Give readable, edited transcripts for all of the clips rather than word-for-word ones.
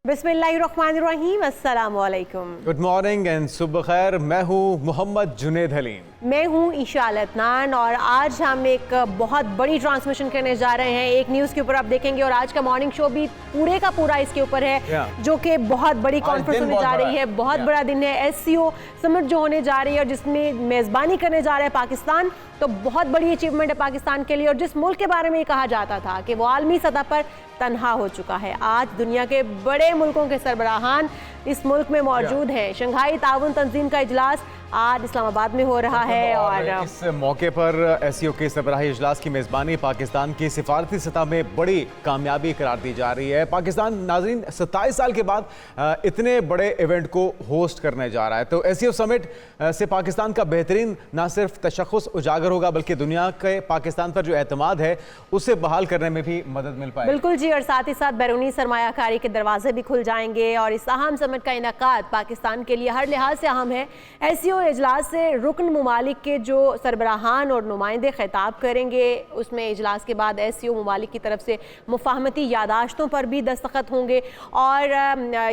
बिस्मिल्लाहिर्रहमानिर्रहीम, अस्सलाम वालेकुम। गुड मॉर्निंग एंड सुबह खैर। मैं हूँ मोहम्मद जुनेद हलीम। मैं हूँ ईशा अदनान और आज हम एक बहुत बड़ी ट्रांसमिशन करने जा रहे हैं। एक न्यूज़ के ऊपर आप देखेंगे और आज का मॉर्निंग शो भी पूरे का पूरा इसके ऊपर है, जो कि बहुत बड़ी कॉन्फ्रेंस होने जा रही है। बहुत बड़ा दिन है। SCO समिट जो होने जा रही है और जिसमें मेज़बानी करने जा रहा है पाकिस्तान, तो बहुत बड़ी अचीवमेंट है पाकिस्तान के लिए। और जिस मुल्क के बारे में कहा जाता था कि वो आलमी सतह पर तन्हा हो चुका है, आज दुनिया के बड़े मुल्कों के सरबराहान इस मुल्क में मौजूद हैं। शंघाई ताउन तंजीम का इजलास आज इस्लामाबाद में हो रहा है और इस मौके पर SCO के सरबराही इजलास की मेज़बानी पाकिस्तान की सिफारती सतह में बड़ी कामयाबी करार दी जा रही है। पाकिस्तान नाज़रीन 27 साल के बाद इतने बड़े इवेंट को होस्ट करने जा रहा है। तो SCO समिट से पाकिस्तान का बेहतरीन ना सिर्फ तशख़्ख़ुस उजागर होगा, बल्कि दुनिया के पाकिस्तान पर जो एतमाद है उसे बहाल करने में भी मदद मिल पाएगी। बिल्कुल जी, और साथ ही साथ बैरूनी सरमायाकारी के दरवाजे भी खुल जाएंगे और इस अहम समिट का इनेकाद पाकिस्तान के लिए हर लिहाज से अहम है। SCO इजलास से रुकन ममालिक के जो सरबराहान और नुमाइंदे खिताब करेंगे, उसमें इजलास के बाद SCO ममालिक की तरफ से मुफाहमती यादाश्तों पर भी दस्तखत होंगे। और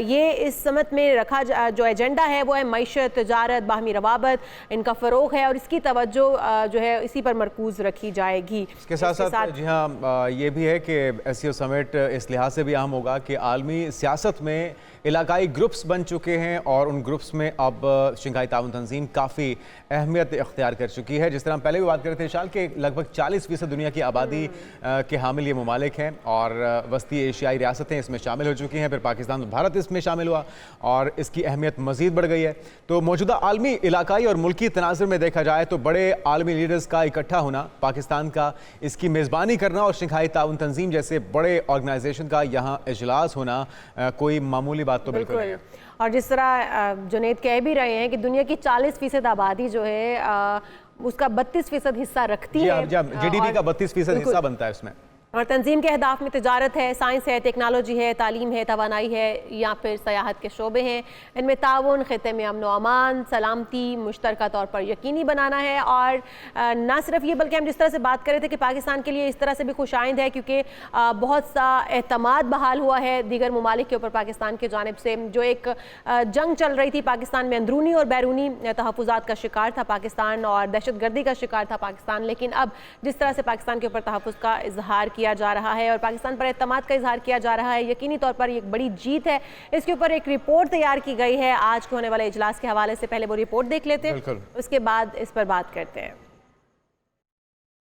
ये इस समिट में रखा जो एजेंडा है वो है मईशत, तजारत, बाहमी रवाबत, इनका फ़रोग़ है और इसकी तवज्जो जो है इसी पर मरकूज़ रखी जाएगी। इसके साथ साथ जी हाँ, ये भी है कि SCO समिट इस लिहाज से भी अहम होगा कि आलमी सियासत में इलाकाई ग्रुप्स बन चुके हैं और उन ग्रुप्स में अब शंघाई ताउन तंजीम काफ़ी अहमियत इख्तियार कर चुकी है। जिस तरह हम पहले भी बात कर रहे थे शाल के लगभग 40% दुनिया की आबादी के हामिल ये ममालिक हैं और वस्ती एशियाई रियासतें इसमें शामिल हो चुकी हैं। फिर पाकिस्तान, भारत इसमें शामिल हुआ और इसकी अहमियत मज़ीद बढ़ गई है। तो मौजूदा आलमी, इलाकाई और मुल्की तनाज़ुर में देखा जाए तो बड़े आलमी लीडर्स का इकट्ठा होना, पाकिस्तान का इसकी मेज़बानी करना और शंघाई ताउन तंजीम जैसे बड़े ऑर्गेनाइजेशन का यहाँ इजलास होना कोई मामूली बात तो बिल्कुल नहीं। और जिस तरह जुनेद कह भी रहे हैं कि दुनिया की 40% आबादी जो है उसका 32% हिस्सा रखती है। GDP का 32% हिस्सा बनता है उसमें। और तंजीम के अहदाफ में तिजारत है, साइंस है, टेक्नोलॉजी है, तालीम है, तवानाई है या फिर सयाहत के शोबे हैं। इनमें ताउन, ख़िते में अमन व अमान, सलामती मुश्तरका तौर पर यकीनी बनाना है। और ना सिर्फ ये बल्कि हम जिस तरह से बात कर रहे थे कि पाकिस्तान के लिए इस तरह से भी खुशाइंद है क्योंकि बहुत सा एतमाद बहाल हुआ है दीगर ममालिक के ऊपर पाकिस्तान की जानिब से। जो एक जंग चल रही थी पाकिस्तान में, अंदरूनी और बैरूनी तहफ़्फ़ुज़ात का शिकार था पाकिस्तान और दहशत गर्दी का शिकार था पाकिस्तान। लेकिन अब जिस तरह से पाकिस्तान के ऊपर तहफ़्फ़ुज़ का इजहार किया जा रहा है और पाकिस्तान पर एतमाद का इजहार किया जा रहा है, यकीनी तौर पर एक बड़ी जीत है। इसके ऊपर एक रिपोर्ट तैयार की गई है आज को होने वाले इजलास के हवाले से। पहले वो रिपोर्ट देख लेते हैं, उसके बाद इस पर बात करते हैं।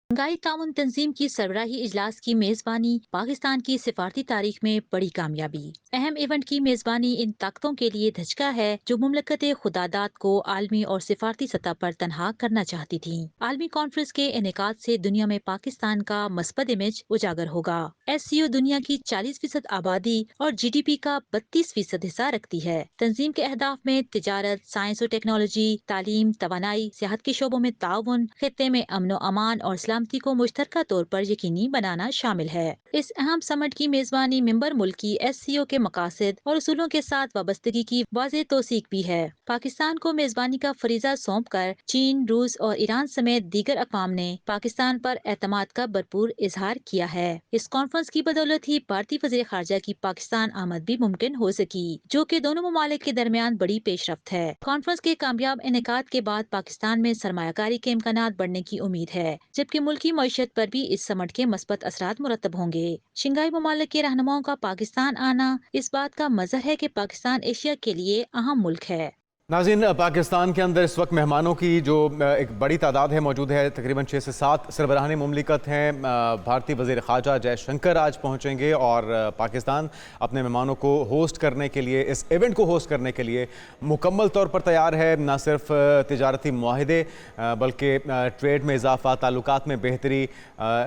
शंघाई ताउन तंजीम की सरबराही इजलास की मेजबानी पाकिस्तान की सिफारती तारीख में बड़ी कामयाबी। अहम इवेंट की मेजबानी इन ताकतों के लिए धचका है जो मुमलकत खुदादात को आलमी और सिफारती सतह पर तनहा करना चाहती थी। आलमी कॉन्फ्रेंस के इनेकाद से दुनिया में पाकिस्तान का मस्बत इमेज उजागर होगा। SCO दुनिया की 40% आबादी और GDP का 32% हिस्सा रखती है। तंजीम के अहदाफ में तिजारत, साइंस और टेक्नोलॉजी, तालीम, तवानाई, सेहत के शोबों में ताउन, खित्ते में अमन व अमान और सलामती को मुश्तरका तौर पर यकीनी बनाना शामिल है। इस अहम समिट की मेजबानी मेंबर मुल्क की SCO के मकासद और उसूलों के साथ वाबस्तगी की वाज़ेह तौसीक भी है। पाकिस्तान को मेजबानी का फरीजा सौंप कर चीन, रूस और ईरान समेत दीगर अक़वाम ने पाकिस्तान पर एतमाद का भरपूर इजहार किया है। इस कॉन्फ्रेंस की बदौलत ही भारतीय वज़ीर ख़ारजा की पाकिस्तान आमद भी मुमकिन हो सकी, जो कि दोनों ममालिक के दरमियान बड़ी पेशरफ्त है। कॉन्फ्रेंस के कामयाब इनेकाद के बाद पाकिस्तान में सरमायाकारी के इम्कानात बढ़ने की उम्मीद है, जबकि मुल्की मईशत पर भी इस समिट के मस्बत असरात मुरतब होंगे। शंघाई ममालिक के रहनुमाओं का पाकिस्तान आना इस बात का मज़हर है कि पाकिस्तान एशिया के लिए अहम मुल्क है। नाज़रीन, पाकिस्तान के अंदर इस वक्त मेहमानों की जो एक बड़ी तादाद है मौजूद है, तकरीबन 6 से 7 सरबराहान मुमलिकत हैं। भारतीय वज़ीर ख़ारजा जयशंकर आज पहुँचेंगे और पाकिस्तान अपने मेहमानों को होस्ट करने के लिए, इस इवेंट को होस्ट करने के लिए मुकम्मल तौर पर तैयार है। न सिर्फ तिजारती मुआहिदे बल्कि ट्रेड में इजाफा, ताल्लुकात में बेहतरी,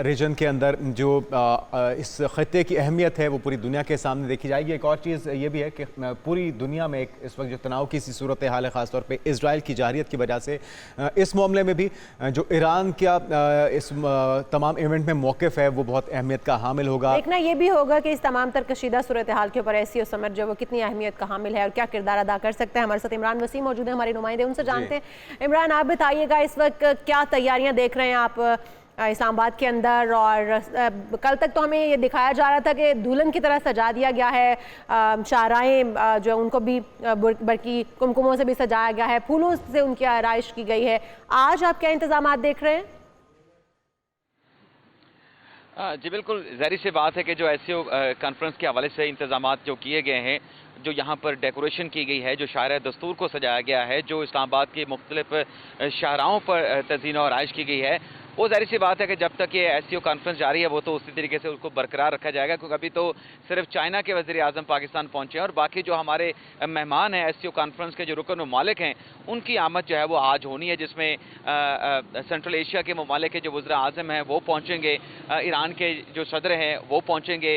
रीजन के अंदर जो इस ख़त्ते की अहमियत है वो पूरी दुनिया के सामने देखी जाएगी। एक और चीज़ ये भी है कि पूरी दुनिया में एक इस वक्त जो तनाव की सी सूरत हाल है, खासतौर पे इजराइल की जारियत की वजह से इस मामले में भी जो ईरान का इस तमाम इवेंट में मौक़िफ़ है वो बहुत अहमियत का हामिल होगा। देखना ये भी होगा कि इस तमाम तर कशीदा सूरत हाल के ऊपर SCO समिट जो वो कितनी अहमियत का हामिल है और क्या किरदार अदा कर सकता है। हमारे साथ इमरान वसीम मौजूद है, हमारे नुमाइंदे, उनसे जानते हैं। इमरान, आप बताइएगा इस वक्त क्या तैयारियां देख रहे हैं आप इस्लामाबाद के अंदर, और कल तक तो हमें ये दिखाया जा रहा था कि दुल्हन की तरह सजा दिया गया है, शाहराएं जो उनको भी बड़की कुमकुमों से भी सजाया गया है, फूलों से उनकी आराइश की गई है। आज आप क्या इंतजाम देख रहे हैं? जी बिल्कुल, ज़ाहिर सी बात है कि जो एससीओ कॉन्फ्रेंस के हवाले से इंतजाम जो किए गए हैं, जो यहाँ पर डेकोरेशन की गई है, जो शायर दस्तूर को सजाया गया है, जो इस्लामाबाद की मुख्तलिफ शाहराओं पर तज़ीन और आइश की गई है, वो ज़ाहिर सी बात है कि जब तक ये एससीओ कॉन्फ्रेंस जारी है वो तो उसी तरीके से उसको बरकरार रखा जाएगा, क्योंकि अभी तो सिर्फ चाइना के वज़ीर आज़म पाकिस्तान पहुँचे हैं और बाकी जो हमारे मेहमान हैं एससीओ कॉन्फ्रेंस के जो रुकन ममालिक हैं उनकी आमद जो है वो आज होनी है, जिसमें सेंट्रल एशिया के ममालिक के जो वज़ीर आज़म हैं वो पहुँचेंगे, ईरान के जो सदर हैं वो पहुँचेंगे,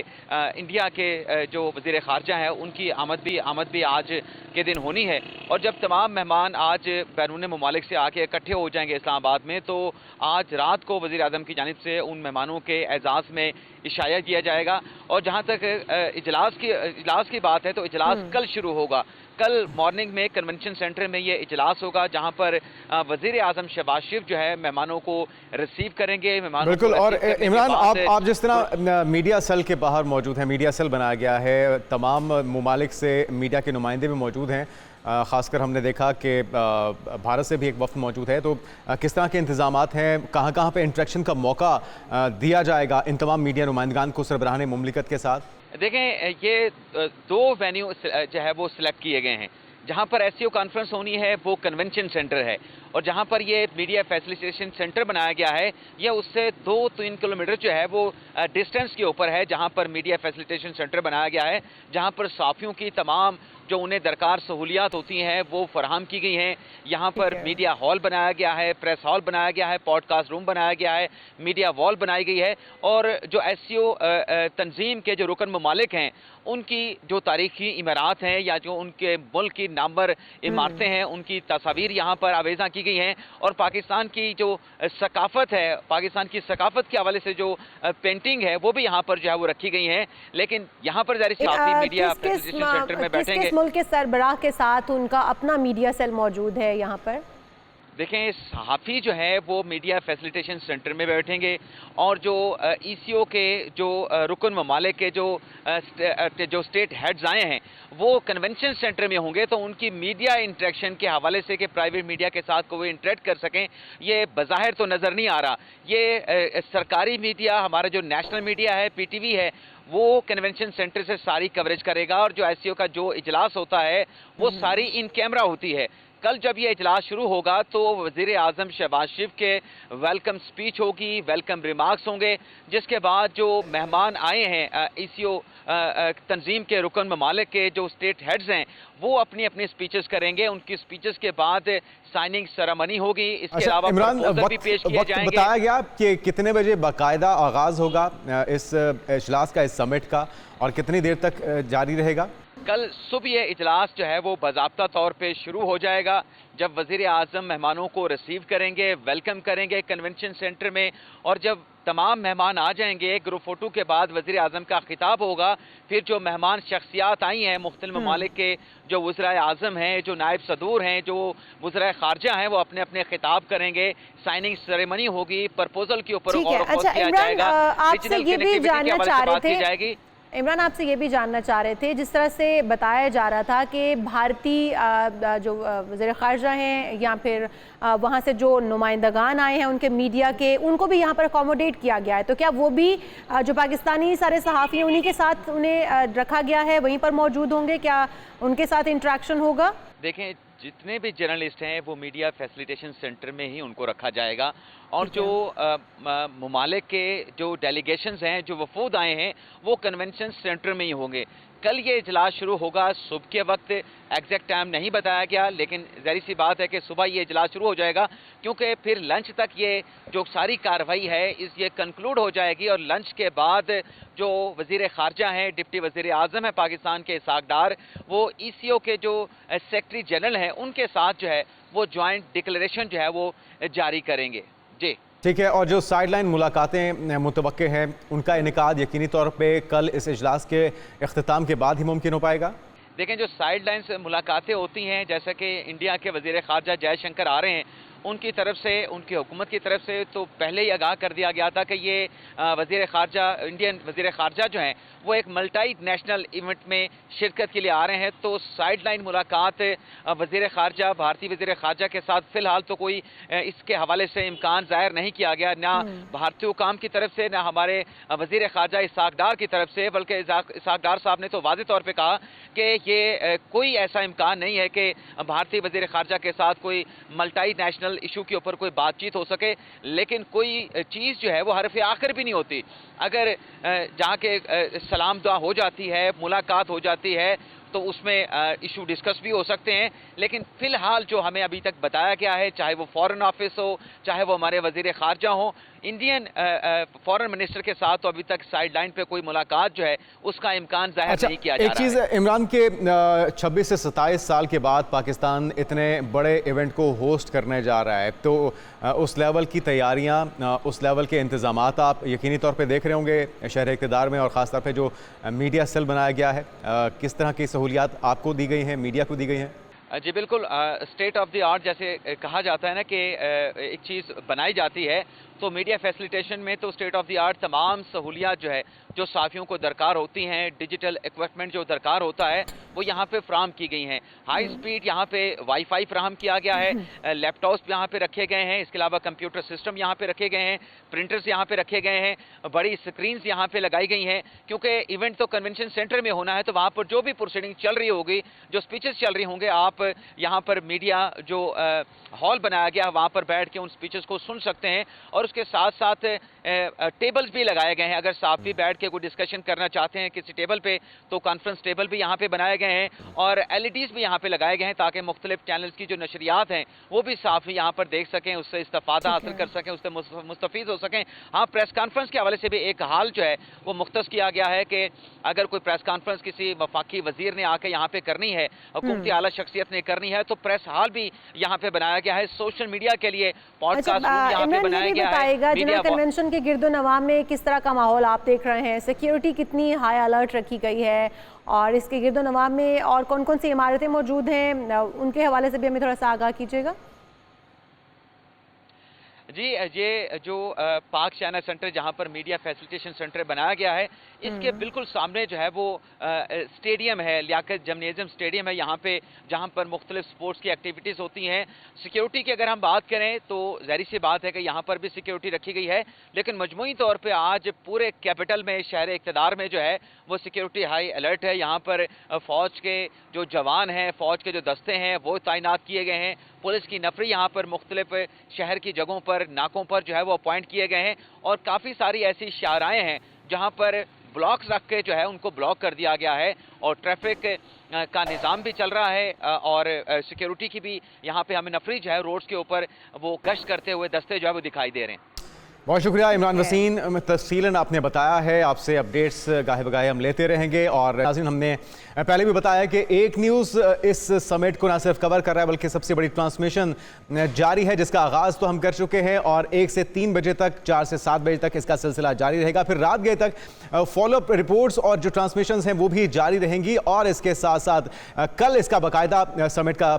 इंडिया के जो वज़ीर ख़ारजा हैं उनकी आमद भी आज के दिन होनी है। और जब तमाम मेहमान आज बैरून ममालिक से आके इकट्ठे हो जाएंगे इस्लामाबाद में, तो आज रात को वज़ीर आज़म की जानिब से उन मेहमानों के एजाज़ में इशाया किया जाएगा। और जहाँ तक इजलास की बात है तो इजलास कल शुरू होगा। कल मॉर्निंग में कन्वेंशन सेंटर में ये इजलास होगा, जहाँ पर वज़ीर आज़म शहबाज शरीफ जो है मेहमानों को रिसीव करेंगे। बिल्कुल। और इमरान, आप जिस तरह मीडिया सेल के बाहर मौजूद हैं, मीडिया सेल बनाया गया है, तमाम ममालिक से मीडिया के नुमाइंदे भी मौजूद हैं, ख़ासकर हमने देखा कि भारत से भी एक वफ़द मौजूद है, तो किस तरह के इंतज़ामात हैं, कहाँ कहाँ पे इंटरेक्शन का मौका दिया जाएगा इन तमाम मीडिया नुमाइंदगान को सरबराहान मुमलिकत के साथ? देखें, ये दो वेन्यू जो है वो सिलेक्ट किए गए हैं। जहाँ पर एससीओ कॉन्फ्रेंस होनी है वो कन्वेंशन सेंटर है, और जहाँ पर ये मीडिया फैसिलिटेशन सेंटर बनाया गया है ये उससे 2-3 किलोमीटर जो है वो डिस्टेंस के ऊपर है, जहाँ पर मीडिया फैसिलिटेशन सेंटर बनाया गया है, जहाँ पर साफ़ियों की तमाम जो उन्हें दरकार सहूलियात होती हैं वो फराहम की गई हैं। यहाँ पर मीडिया हॉल बनाया गया है, प्रेस हॉल बनाया गया है, पॉडकास्ट रूम बनाया गया है, मीडिया वॉल बनाई गई है, और जो एससीओ तंजीम के जो रुकन ममालिक हैं उनकी जो तारीखी इमारत हैं या जो उनके मुल्क की नामवर इमारतें हैं उनकी तस्वीर यहाँ पर आवेज़ा की गई हैं। और पाकिस्तान की जो सकाफ़त है, पाकिस्तान की सकाफ़त के हवाले से जो पेंटिंग है वो भी यहाँ पर जो है वो रखी गई हैं। लेकिन यहाँ पर ज़ाहिर सी मीडिया फैसिलिटेशन सेंटर में बैठेंगे। मुल्क के सरबराह के साथ उनका अपना मीडिया सेल मौजूद है यहाँ पर? देखें, सहाफ़ी जो है वो मीडिया फैसिलिटेशन सेंटर में बैठेंगे, और जो ईसीओ के जो रुकन ममालिक के जो स्टेट हेड्स आए हैं वो कन्वेंशन सेंटर में होंगे, तो उनकी मीडिया इंटरेक्शन के हवाले से कि प्राइवेट मीडिया के साथ को वो इंटरेक्ट कर सकें, ये बज़ाहिर तो नज़र नहीं आ रहा। ये सरकारी मीडिया, हमारा जो नेशनल मीडिया है, पीटीवी है, वो कन्वेंशन सेंटर से सारी कवरेज करेगा, और जो एससीओ का जो इजलास होता है वो सारी इन कैमरा होती है। कल जब ये इजलास शुरू होगा तो वज़ीर आज़म शहबाज शरीफ के वेलकम स्पीच होगी, वेलकम रिमार्क्स होंगे, जिसके बाद जो मेहमान आए हैं ईसीओ तंजीम के रुकन ममालिक के जो स्टेट हेड्स हैं वो अपनी अपनी स्पीचेस करेंगे। उनकी स्पीचेस के बाद साइनिंग सेरेमनी होगी। इसके अलावा प्रपोजल भी पेश किए जाएंगे। बताया गया कि कितने बजे बाकायदा आगाज़ होगा इस इजलास का, इस समिट का, और कितनी देर तक जारी रहेगा? कल सुबह ये इजलास जो है वो बाज़ाब्ता तौर पे शुरू हो जाएगा, जब वज़ीर आज़म मेहमानों को रिसीव करेंगे, वेलकम करेंगे कन्वेंशन सेंटर में, और जब तमाम मेहमान आ जाएंगे ग्रुप फ़ोटो के बाद वज़ीर आज़म का खिताब होगा। फिर जो मेहमान शख्सियात आई हैं मुख्तलिफ ममालिक के, जो वज़ीर आज़म हैं, जो नायब सदूर हैं, जो वज़ीर ख़ारजा हैं, वो अपने अपने खिताब करेंगे, साइनिंग सेरेमनी होगी, प्रपोजल के ऊपर गौर किया जाएगा, रीजनल कनेक्टिविटी के हवाले से बात की जाएगी। इमरान, आपसे ये भी जानना चाह रहे थे, जिस तरह से बताया जा रहा था कि भारतीय जो वज़ीर ख़ारजा हैं या फिर वहाँ से जो नुमाइंदगान आए हैं उनके मीडिया के, उनको भी यहाँ पर अकोमोडेट किया गया है, तो क्या वो भी जो पाकिस्तानी सारे सहाफ़ी हैं उन्हीं के साथ उन्हें रखा गया है, वहीं पर मौजूद होंगे? क्या उनके साथ इंटरेक्शन होगा? देखें, जितने भी जर्नलिस्ट हैं वो मीडिया फैसिलिटेशन सेंटर में ही उनको रखा जाएगा, और जो ममालिक के जो डेलीगेशंस हैं, जो वफूद आए हैं, वो कन्वेंशन सेंटर में ही होंगे। कल ये इजलास शुरू होगा सुबह के वक्त, एग्जैक्ट टाइम नहीं बताया गया, लेकिन ज़ाहिर सी बात है कि सुबह ये इजलास शुरू हो जाएगा, क्योंकि फिर लंच तक ये जो सारी कार्रवाई है ये कंक्लूड हो जाएगी, और लंच के बाद जो वज़ीर ख़ारजा हैं, डिप्टी वज़ीर आज़म है पाकिस्तान के इसहाक़ डार, वो ईसीओ के जो सेक्रेटरी जनरल हैं उनके साथ जो है वो जॉइंट डिक्लेरेशन जो है वो जारी करेंगे। जी ठीक है। और जो साइडलाइन मुलाकातें मुतवक्के हैं उनका इनेकाद यकीनी तौर पे कल इस इजलास के इख्तिताम के बाद ही मुमकिन हो पाएगा? देखें, जो साइड लाइन से मुलाकातें होती हैं, जैसा कि इंडिया के वज़ीर ख़ारजा जयशंकर आ रहे हैं, उनकी तरफ से, उनकी हुकूमत की तरफ से तो पहले ही आगाह कर दिया गया था कि ये वज़ीर ख़ारजा, इंडियन वज़ीर ख़ारजा जो हैं वो एक मल्टी नेशनल इवेंट में शिरकत के लिए आ रहे हैं। तो साइड लाइन मुलाकात वज़ीर ख़ारजा, भारतीय वज़ीर ख़ारजा के साथ फ़िलहाल तो कोई इसके हवाले से इम्कान ज़ाहिर नहीं किया गया, ना भारतीय हुकाम की तरफ से, ना हमारे वज़ीर ख़ारजा इसहाक़ डार की तरफ से, बल्कि इसहाक़ डार साहब ने तो वाज़ेह तौर पे कहा कि ये कोई ऐसा इम्कान नहीं है कि भारतीय वज़ीर ख़ारजा के साथ कोई मल्टी नेशनल इशू के ऊपर कोई बातचीत हो सके। लेकिन कोई चीज़ जो है वो हरफ़ आखिर भी नहीं होती। अगर जहाँ के सलाम दुआ हो जाती है, मुलाकात हो जाती है, तो उसमें इशू डिस्कस भी हो सकते हैं। लेकिन फ़िलहाल जो हमें अभी तक बताया गया है, चाहे वो फॉरेन ऑफिस हो, चाहे वो हमारे वज़ीर ख़ारजा हो, इंडियन फॉरेन मिनिस्टर के साथ तो अभी तक साइड लाइन पे कोई मुलाकात जो है उसका इम्कान ज़ाहिर नहीं किया जा रहा है। एक चीज़, इमरान के 26 से 27 साल के बाद पाकिस्तान इतने बड़े इवेंट को होस्ट करने जा रहा है, तो उस लेवल की तैयारियां, उस लेवल के इंतज़ामात आप यकीनी तौर पे देख रहे होंगे शहर इक़्तिदार में, और ख़ास तौर पे जो मीडिया सेल बनाया गया है, किस तरह की सहूलियात आपको दी गई हैं, मीडिया को दी गई हैं? जी बिल्कुल, स्टेट ऑफ द आर्ट जैसे कहा जाता है ना कि एक चीज़ बनाई जाती है, तो मीडिया फैसिलिटेशन में तो स्टेट ऑफ द आर्ट तमाम सहूलियात जो है, जो साफ़ियों को दरकार होती हैं, डिजिटल इक्विपमेंट जो दरकार होता है, वो यहाँ पे फ्राहम की गई हैं। हाई स्पीड यहाँ पे वाईफाई फ्राहम किया गया है, लैपटॉप्स यहाँ पे रखे गए हैं, इसके अलावा कंप्यूटर सिस्टम यहाँ पे रखे गए हैं, प्रिंटर्स यहाँ पे रखे गए हैं, बड़ी स्क्रीन्स यहाँ पे लगाई गई हैं, क्योंकि इवेंट तो कन्वेंशन सेंटर में होना है, तो वहाँ पर जो भी प्रोसीडिंग चल रही होगी, जो स्पीचेस चल रही होंगे, आप यहाँ पर मीडिया जो हॉल बनाया गया है वहाँ पर बैठ के उन स्पीचेस को सुन सकते हैं। और उसके साथ साथ टेबल्स भी लगाए गए हैं, अगर साफ़ी बैठ के कोई डिस्कशन करना चाहते हैं किसी टेबल पे, तो कॉन्फ्रेंस टेबल भी यहाँ पे बनाए गए हैं, और एलईडीज़ भी यहाँ पे लगाए गए हैं, ताकि मुख्तलिफ चैनल्स की जो नशरियात हैं वो भी साफ़ी यहाँ पर देख सकें, उससे इस्तेफ़ादा हासिल कर सकें, उससे मुस्तफ़ीज़ हो सकें। हाँ, प्रेस कॉन्फ्रेंस के हवाले से भी एक हाल जो है वो मुख्तस किया गया है कि अगर कोई प्रेस कॉन्फ्रेंस किसी वफाकी वज़ीर ने आके यहाँ पे करनी है, हुकूमती आला शख्सियत ने करनी है, तो प्रेस हाल भी यहाँ पे बनाया गया है। सोशल मीडिया के लिए पॉडकास्ट रूम यहाँ पे बनाया गया है। मीडिया कन्वेंशन के गिरदोनवा में किस तरह का माहौल आप देख रहे हैं? सिक्योरिटी कितनी हाई अलर्ट रखी गई है, और इसके गिरदोनवा में और कौन कौन सी इमारतें मौजूद हैं, उनके हवाले से भी हमें थोड़ा सा आगाह कीजिएगा। जी, ये जो पाक चाइना सेंटर जहाँ पर मीडिया फैसिलिटेशन सेंटर बनाया गया है, इसके बिल्कुल सामने जो है वो स्टेडियम है, लियाकत जिम्नेजियम स्टेडियम है यहाँ पे, जहाँ पर मुख्तलिफ स्पोर्ट्स की एक्टिविटीज़ होती हैं। सिक्योरिटी की अगर हम बात करें तो ज़ाहिर सी बात है कि यहाँ पर भी सिक्योरिटी रखी गई है, लेकिन मजमूई तौर पर आज पूरे कैपिटल में, शहर इक़्तिदार में जो है वो सिक्योरिटी हाई अलर्ट है। यहाँ पर फ़ौज के जो जवान हैं, फ़ौज के जो दस्ते हैं वो तैनात किए गए हैं, पुलिस की नफरी यहाँ पर मुख्तलिफ शहर की जगहों पर, नाकों पर जो है वो अपॉइंट किए गए हैं, और काफ़ी सारी ऐसी शाराएँ हैं जहाँ पर ब्लॉक्स रख के जो है उनको ब्लॉक कर दिया गया है, और ट्रैफिक का निज़ाम भी चल रहा है, और सिक्योरिटी की भी यहाँ पे हमें नफरी जो है रोड्स के ऊपर वो गश्त करते हुए दस्ते जो है वो दिखाई दे रहे हैं। बहुत शुक्रिया इमरान वसीन, तफसीलन आपने बताया है। आपसे अपडेट्स गाहे बगाहे हम लेते रहेंगे। और नाज़रीन, हमने पहले भी बताया कि एक न्यूज़ इस समिट को ना सिर्फ कवर कर रहा है बल्कि सबसे बड़ी ट्रांसमिशन जारी है, जिसका आगाज़ तो हम कर चुके हैं, और 1 से 3 बजे तक, 4 से 7 बजे तक इसका सिलसिला जारी रहेगा। फिर रात गए तक फॉलोअप रिपोर्ट्स और जो ट्रांसमिशन हैं वो भी जारी रहेंगी, और इसके साथ साथ कल इसका बाकायदा समिट का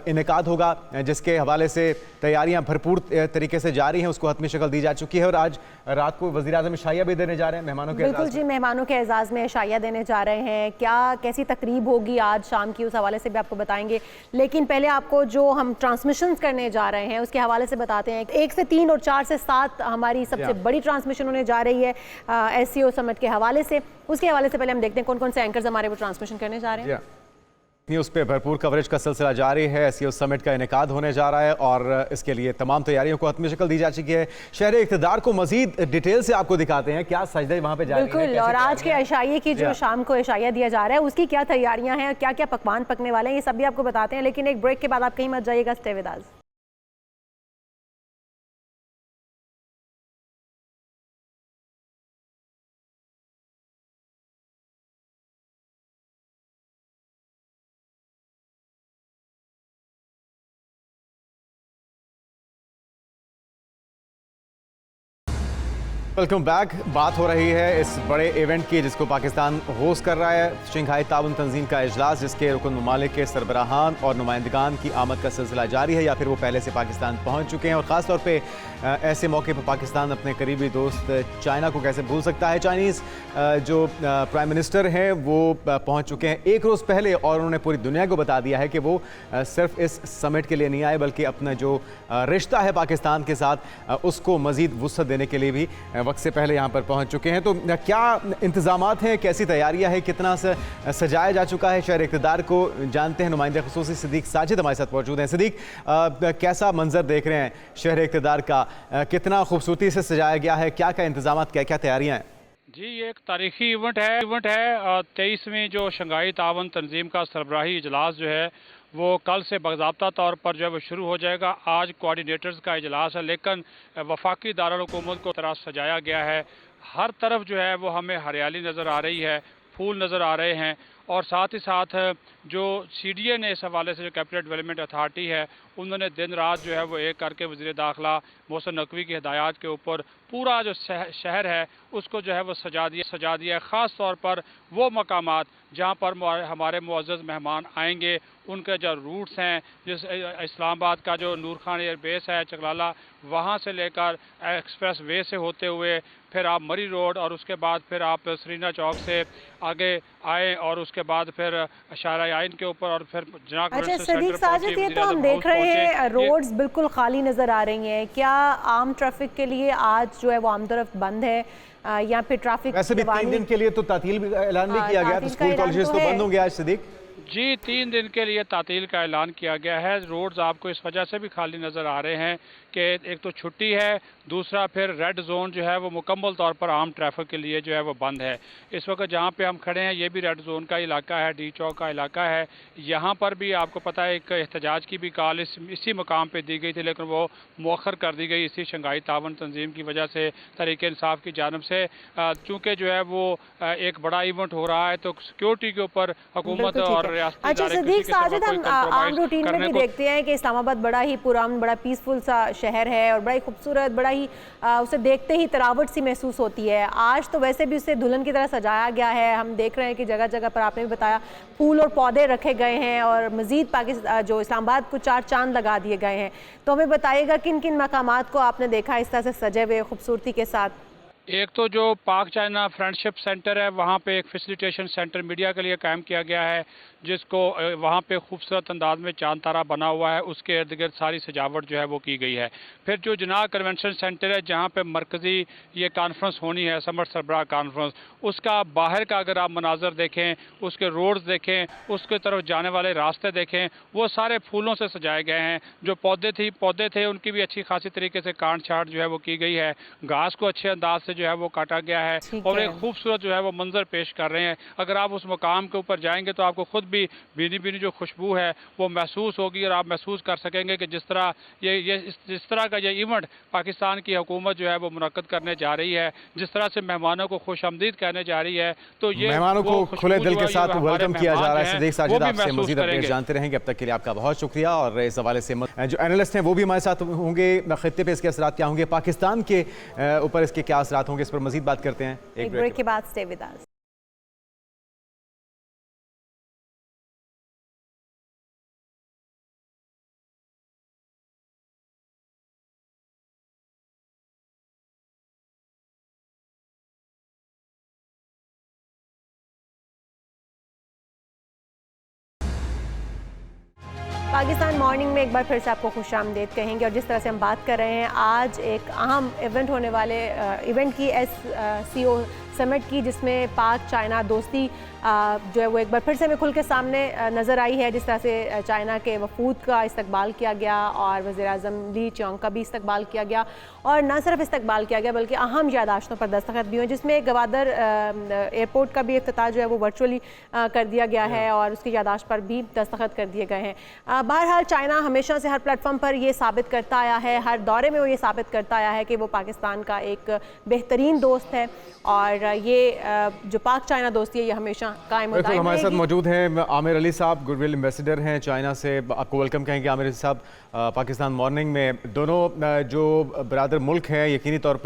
इनेकाद होगा, जिसके हवाले से तैयारियाँ भरपूर तरीके से जारी हैं, उसको हतमी शक्ल दी जा चुकी है। और आज रात को वज़ीर-ए-आज़म शाइया भी देने जा रहे हैं मेहमानों के। बिल्कुल जी, मेहमानों के एजाज़ में शाइया देने जा रहे हैं। क्या कैसी तकरीब होगी आज शाम की, उस हवाले से भी आपको बताएंगे, लेकिन पहले आपको जो हम ट्रांसमिशंस करने जा रहे हैं उसके हवाले से बताते हैं। 1 से 3 और 4 से 7 हमारी सबसे बड़ी ट्रांसमिशन होने जा रही है SCO समिट के हवाले से। उसके हवाले से पहले हम देखते हैं कौन कौन से एंकर्स हमारे वो ट्रांसमिशन करने जा रहे हैं। न्यूज़ पे भरपूर कवरेज का सिलसिला जारी है। SCO समिट का इनेकाद होने जा रहा है, और इसके लिए तमाम तैयारियों को हतमी शक्ल दी जा चुकी है। शहर इक़्तिदार को मजीद डिटेल से आपको दिखाते हैं, क्या सजदे वहाँ पे जारी हैं। बिल्कुल, और आज के इशाइये की जो शाम को इशाइया दिया जा रहा है उसकी क्या तैयारियां हैं, क्या क्या पकवान पकने वाले हैं, ये सब भी आपको बताते हैं। लेकिन एक ब्रेक के बाद आप कहीं मत जाइएगा, stay with us. Welcome back. बात हो रही है इस बड़े इवेंट की जिसको पाकिस्तान होस्ट कर रहा है, शंघाई ताउन तंजीम का इजलास, जिसके रुकन ममालिक के सरबराहान और नुमाइंदगान की आमद का सिलसिला जारी है या फिर वो पहले से पाकिस्तान पहुंच चुके हैं। और ख़ास तौर पे ऐसे मौके पर पाकिस्तान अपने करीबी दोस्त चाइना को कैसे भूल सकता है। चाइनीज़ जो प्राइम मिनिस्टर हैं वो पहुँच चुके हैं एक रोज़ पहले और उन्होंने पूरी दुनिया को बता दिया है कि वो सिर्फ इस समिट के लिए नहीं आए बल्कि अपना जो रिश्ता है पाकिस्तान के साथ उसको मज़ीद वुसअत देने के लिए भी वक्त से पहले यहाँ पर पहुँच चुके हैं। तो क्या इंतज़ामात हैं, कैसी तैयारियाँ हैं, कितना सजाया जा चुका है शहर इक़्तिदार को, जानते हैं। नुमाइंदे ख़ुसूसी सिद्दीक साजिद हमारे साथ मौजूद हैं। सिद्दीक, कैसा मंजर देख रहे हैं शहर इक़्तिदार का, कितना खूबसूरती से सजाया गया है, क्या क्या इंतज़ामात, क्या क्या तैयारियाँ हैं? जी, ये एक तारीखी इवेंट है 23वीं जो शंघाई ताउन तंजीम का सरबराही इजलास जो है वो कल से बाज़ाब्ता तौर पर जो है वो शुरू हो जाएगा। आज कोऑर्डिनेटर्स का इजलास है, लेकिन वफाकी दारुल हुकूमत को तरह सजाया गया है। हर तरफ जो है वो हमें हरियाली नज़र आ रही है, फूल नज़र आ रहे हैं और साथ ही साथ जो CDA ने इस हवाले से जो कैपिटल डेवलपमेंट अथॉरिटी है उन्होंने दिन रात जो है वो एक करके वज़ीर दाखिला मोहसिन नकवी की हिदायत के ऊपर पूरा जो शहर है उसको जो है वो सजा दिया है। ख़ास तौर पर वो मकामात जहाँ पर हमारे मुअज़्ज़ज़ मेहमान आएंगे उनके जो रूट्स हैं, जिस इस्लामाबाद का जो नूर खान एयरबेस है चकलाला, वहाँ से लेकर एक्सप्रेस वे से होते हुए फिर आप मरी रोड और उसके बाद फिर आप सरीना चौक से आगे आए और उसके बाद फिर अशारा आइन के ऊपर और फिर अच्छा सदीक साजिद, ये तो हम देख रहे हैं रोड्स बिल्कुल खाली नज़र आ रही हैं। क्या आम ट्रैफिक के लिए आज जो है वो आम तरफ बंद है या फिर ट्रैफिक? वैसे भी 3 दिन के लिए तो तातील भी ऐलान भी किया गया, तो स्कूल कॉलेजेस तो बंद होंगे आज सिद्दीक। जी, 3 दिन के लिए तातील का ऐलान किया गया है। रोड्स आपको इस वजह से भी खाली नज़र आ रहे हैं कि एक तो छुट्टी है, दूसरा फिर रेड जोन जो है वो मुकम्मल तौर पर आम ट्रैफिक के लिए जो है वो बंद है। इस वक्त जहाँ पे हम खड़े हैं ये भी रेड जोन का इलाका है, डी चौक का इलाका है। यहाँ पर भी आपको पता है एक एहतजाज की भी कॉल इसी मकाम पे दी गई थी, लेकिन वो मौखर कर दी गई इसी शंघाई ताउन तंजीम की वजह से, तहरीक इंसाफ की जानिब से। चूँकि जो है वो एक बड़ा इवेंट हो रहा है तो सिक्योरिटी के ऊपर हुकूमत और अच्छा सदीक साजिद, हम आम रूटीन में भी देखते हैं कि इस्लामाबाद बड़ा ही पुरान, बड़ा पीसफुल सा शहर है और बड़ा ही खूबसूरत, बड़ा ही उसे देखते ही तरावट सी महसूस होती है। आज तो वैसे भी उसे दुल्हन की तरह सजाया गया है। हम देख रहे हैं कि जगह जगह पर, आपने भी बताया, फूल और पौधे रखे गए हैं और मज़ीद पाकिस्तान जो इस्लामाबाद को 4 चांद लगा दिए गए हैं। तो हमें बताइएगा किन किन मकामात को आपने देखा इस तरह से सजे हुए खूबसूरती के साथ? एक तो जो पाक चाइना फ्रेंडशिप सेंटर है वहाँ पे एक फैसिलिटेशन सेंटर मीडिया के लिए कायम किया गया है, जिसको वहाँ पे खूबसूरत अंदाज में चांद तारा बना हुआ है, उसके इर्द गिर्द सारी सजावट जो है वो की गई है। फिर जो जनाब कन्वेंशन सेंटर है जहाँ पे मरकज़ी ये कॉन्फ्रेंस होनी है, समर सरबराह कॉन्फ्रेंस, उसका बाहर का अगर आप मनाजर देखें, उसके रोड्स देखें, उसके तरफ जाने वाले रास्ते देखें, वो सारे फूलों से सजाए गए हैं। जो पौधे थे उनकी भी अच्छी खासी तरीके से काट छाट जो है वो की गई है। घास को अच्छे अंदाज से जो है वो काटा गया है और एक खूबसूरत जो है वो मंजर पेश कर रहे हैं। अगर आप उस मकाम के ऊपर जाएंगे तो आपको खुद भी बीनी जो खुशबू है वो महसूस होगी और आप महसूस कर सकेंगे कि जिस तरह का ये इवेंट पाकिस्तान की हुकूमत जो है वो मुनक्कद करने जा रही है, जिस तरह से मेहमानों को खुशामदीद कहने जा रही है, तो ये मेहमानों को खुले दिल के साथ वेलकम किया जा रहा है। सिद्दीक साजिद, आपसे मजीद अपडेट जानते रहेंगे। अब तक के लिए आपका बहुत शुक्रिया। और इस हवाले से जो एनालिस्ट हैं वो भी हमारे साथ होंगे, खित्ते पे इसके असरात क्या होंगे, पाकिस्तान के ऊपर इसके क्या असरात होंगे, इस पर मजीद बात करते हैं एक ब्रेक के बाद। Stay with us. Pakistan morning में एक बार फिर से आपको खुशामदीद कहेंगे। और जिस तरह से हम बात कर रहे हैं, आज एक अहम इवेंट होने वाले इवेंट की SCO समिट की, जिसमें पाक चाइना दोस्ती जो है वो एक बार फिर से हमें खुल के सामने नज़र आई है। जिस तरह से चाइना के वफूद का इस्तकबाल किया गया और वज़ीर-ए-आज़म ली चियांग का भी इस्तकबाल किया गया, और न सिर्फ इस्तकबाल किया गया बल्कि अहम यादाश्तों पर दस्तखत भी हुए, जिसमें गवादर एयरपोर्ट का भी इफ्तिताह जो है वो वर्चुअली कर दिया गया है और उसकी यादाश्त पर भी दस्तखत कर दिए गए हैं। बहरहाल चाइना हमेशा से हर प्लेटफॉर्म पर ये साबित करता आया है, हर दौरे में वो ये साबित करता आया है कि वो पाकिस्तान का एक बेहतरीन दोस्त है और और ये जो पाक चाइना दोस्ती है ये हमेशा कायम बिल्कुल, हमारे साथ रहेगी। मौजूद हैं आमिर अली साहब, गुडविल एम्बेसडर हैं चाइना से। आपको वेलकम कहेंगे आमिर अली साहब। पाकिस्तान मॉर्निंग में दोनों जो बरादर मुल्क हैं यकीनी तौर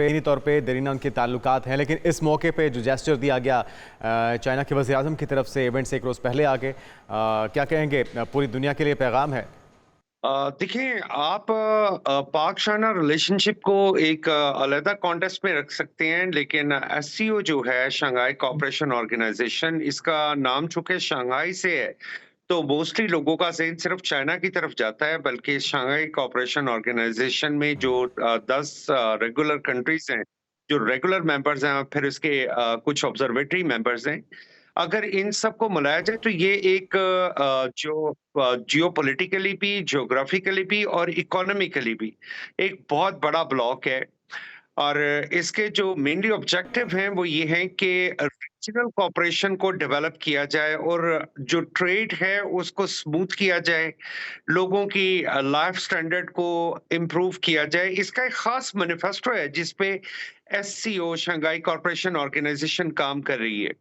पे दरीना उनके ताल्लुकात हैं, लेकिन इस मौके पे जो जेस्चर दिया गया चाइना के वज़ीर आज़म की तरफ से इवेंट से एक रोज़ पहले आके, क्या कहेंगे, पूरी दुनिया के लिए पैगाम है? देखिए, आप पाक चाइना रिलेशनशिप को एक अलग कॉन्टेक्स्ट में रख सकते हैं, लेकिन एससीओ जो है, शंघाई कोऑपरेशन ऑर्गेनाइजेशन, इसका नाम चूंकि शंघाई से है तो मोस्टली लोगों का ज़हन सिर्फ चाइना की तरफ जाता है, बल्कि शंघाई कोऑपरेशन ऑर्गेनाइजेशन में जो 10 रेगुलर कंट्रीज हैं, जो रेगुलर मेंबर्स हैं, और फिर इसके कुछ ऑब्जर्वेटरी मेंबर्स हैं। अगर इन सबको मिलाया जाए तो ये एक जो जियोपॉलिटिकली भी, ज्योग्राफिकली भी और इकोनॉमिकली भी एक बहुत बड़ा ब्लॉक है। और इसके जो मेनली ऑब्जेक्टिव हैं वो ये हैं कि रीजनल कोऑपरेशन को डेवलप किया जाए और जो ट्रेड है उसको स्मूथ किया जाए, लोगों की लाइफ स्टैंडर्ड को इम्प्रूव किया जाए। इसका एक खास मैनिफेस्टो है जिसपे एससीओ, शंघाई कोऑपरेशन ऑर्गेनाइजेशन काम कर रही है।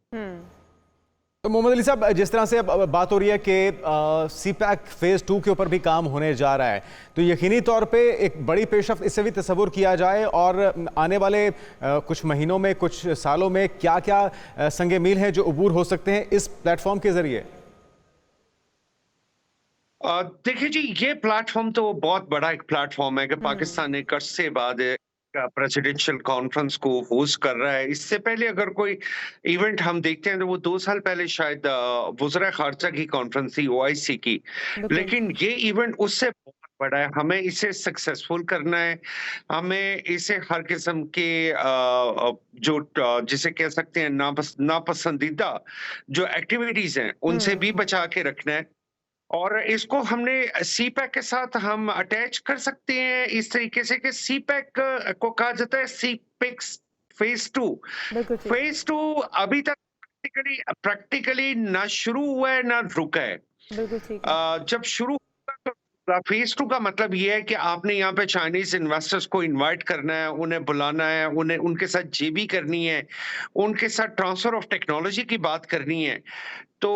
तो मोहम्मद अली साहब, जिस तरह से अब बात हो रही है कि सीपैक फेज़ 2 के ऊपर भी काम होने जा रहा है, तो यकीनी तौर पे एक बड़ी पेशरफ्त इससे भी तस्वुर किया जाए, और आने वाले कुछ महीनों में, कुछ सालों में क्या क्या संगे मील हैं जो अबूर हो सकते हैं इस प्लेटफॉर्म के जरिए? देखिए जी, ये प्लेटफॉर्म तो बहुत बड़ा एक प्लेटफॉर्म है कि पाकिस्तान ने कश से बाद प्रेसिडेंशियल कॉन्फ्रेंस को होस्ट कर रहा है। इससे पहले अगर कोई इवेंट हम देखते हैं तो वो 2 साल पहले शायद वज़ीर ख़ारजा की कॉन्फ्रेंस थी, ओआईसी की, लेकिन ये इवेंट उससे बहुत बड़ा है। हमें इसे सक्सेसफुल करना है, हमें इसे हर किस्म के जो जिसे कह सकते हैं नापसंदीदा जो एक्टिविटीज हैं उनसे भी बचा के रखना है। और इसको हमने सीपैक के साथ हम अटैच कर सकते हैं इस तरीके से कि सीपैक को कहा जाता है सीपेक्स फेज 2। फेज 2 अभी तक प्रैक्टिकली ना शुरू हुआ है ना रुका है। जब शुरू होगा तो फेज 2 का मतलब ये है कि आपने यहाँ पे चाइनीज इन्वेस्टर्स को इनवाइट करना है, उन्हें बुलाना है, उन्हें उनके साथ जेबी करनी है, उनके साथ ट्रांसफर ऑफ टेक्नोलॉजी की बात करनी है। तो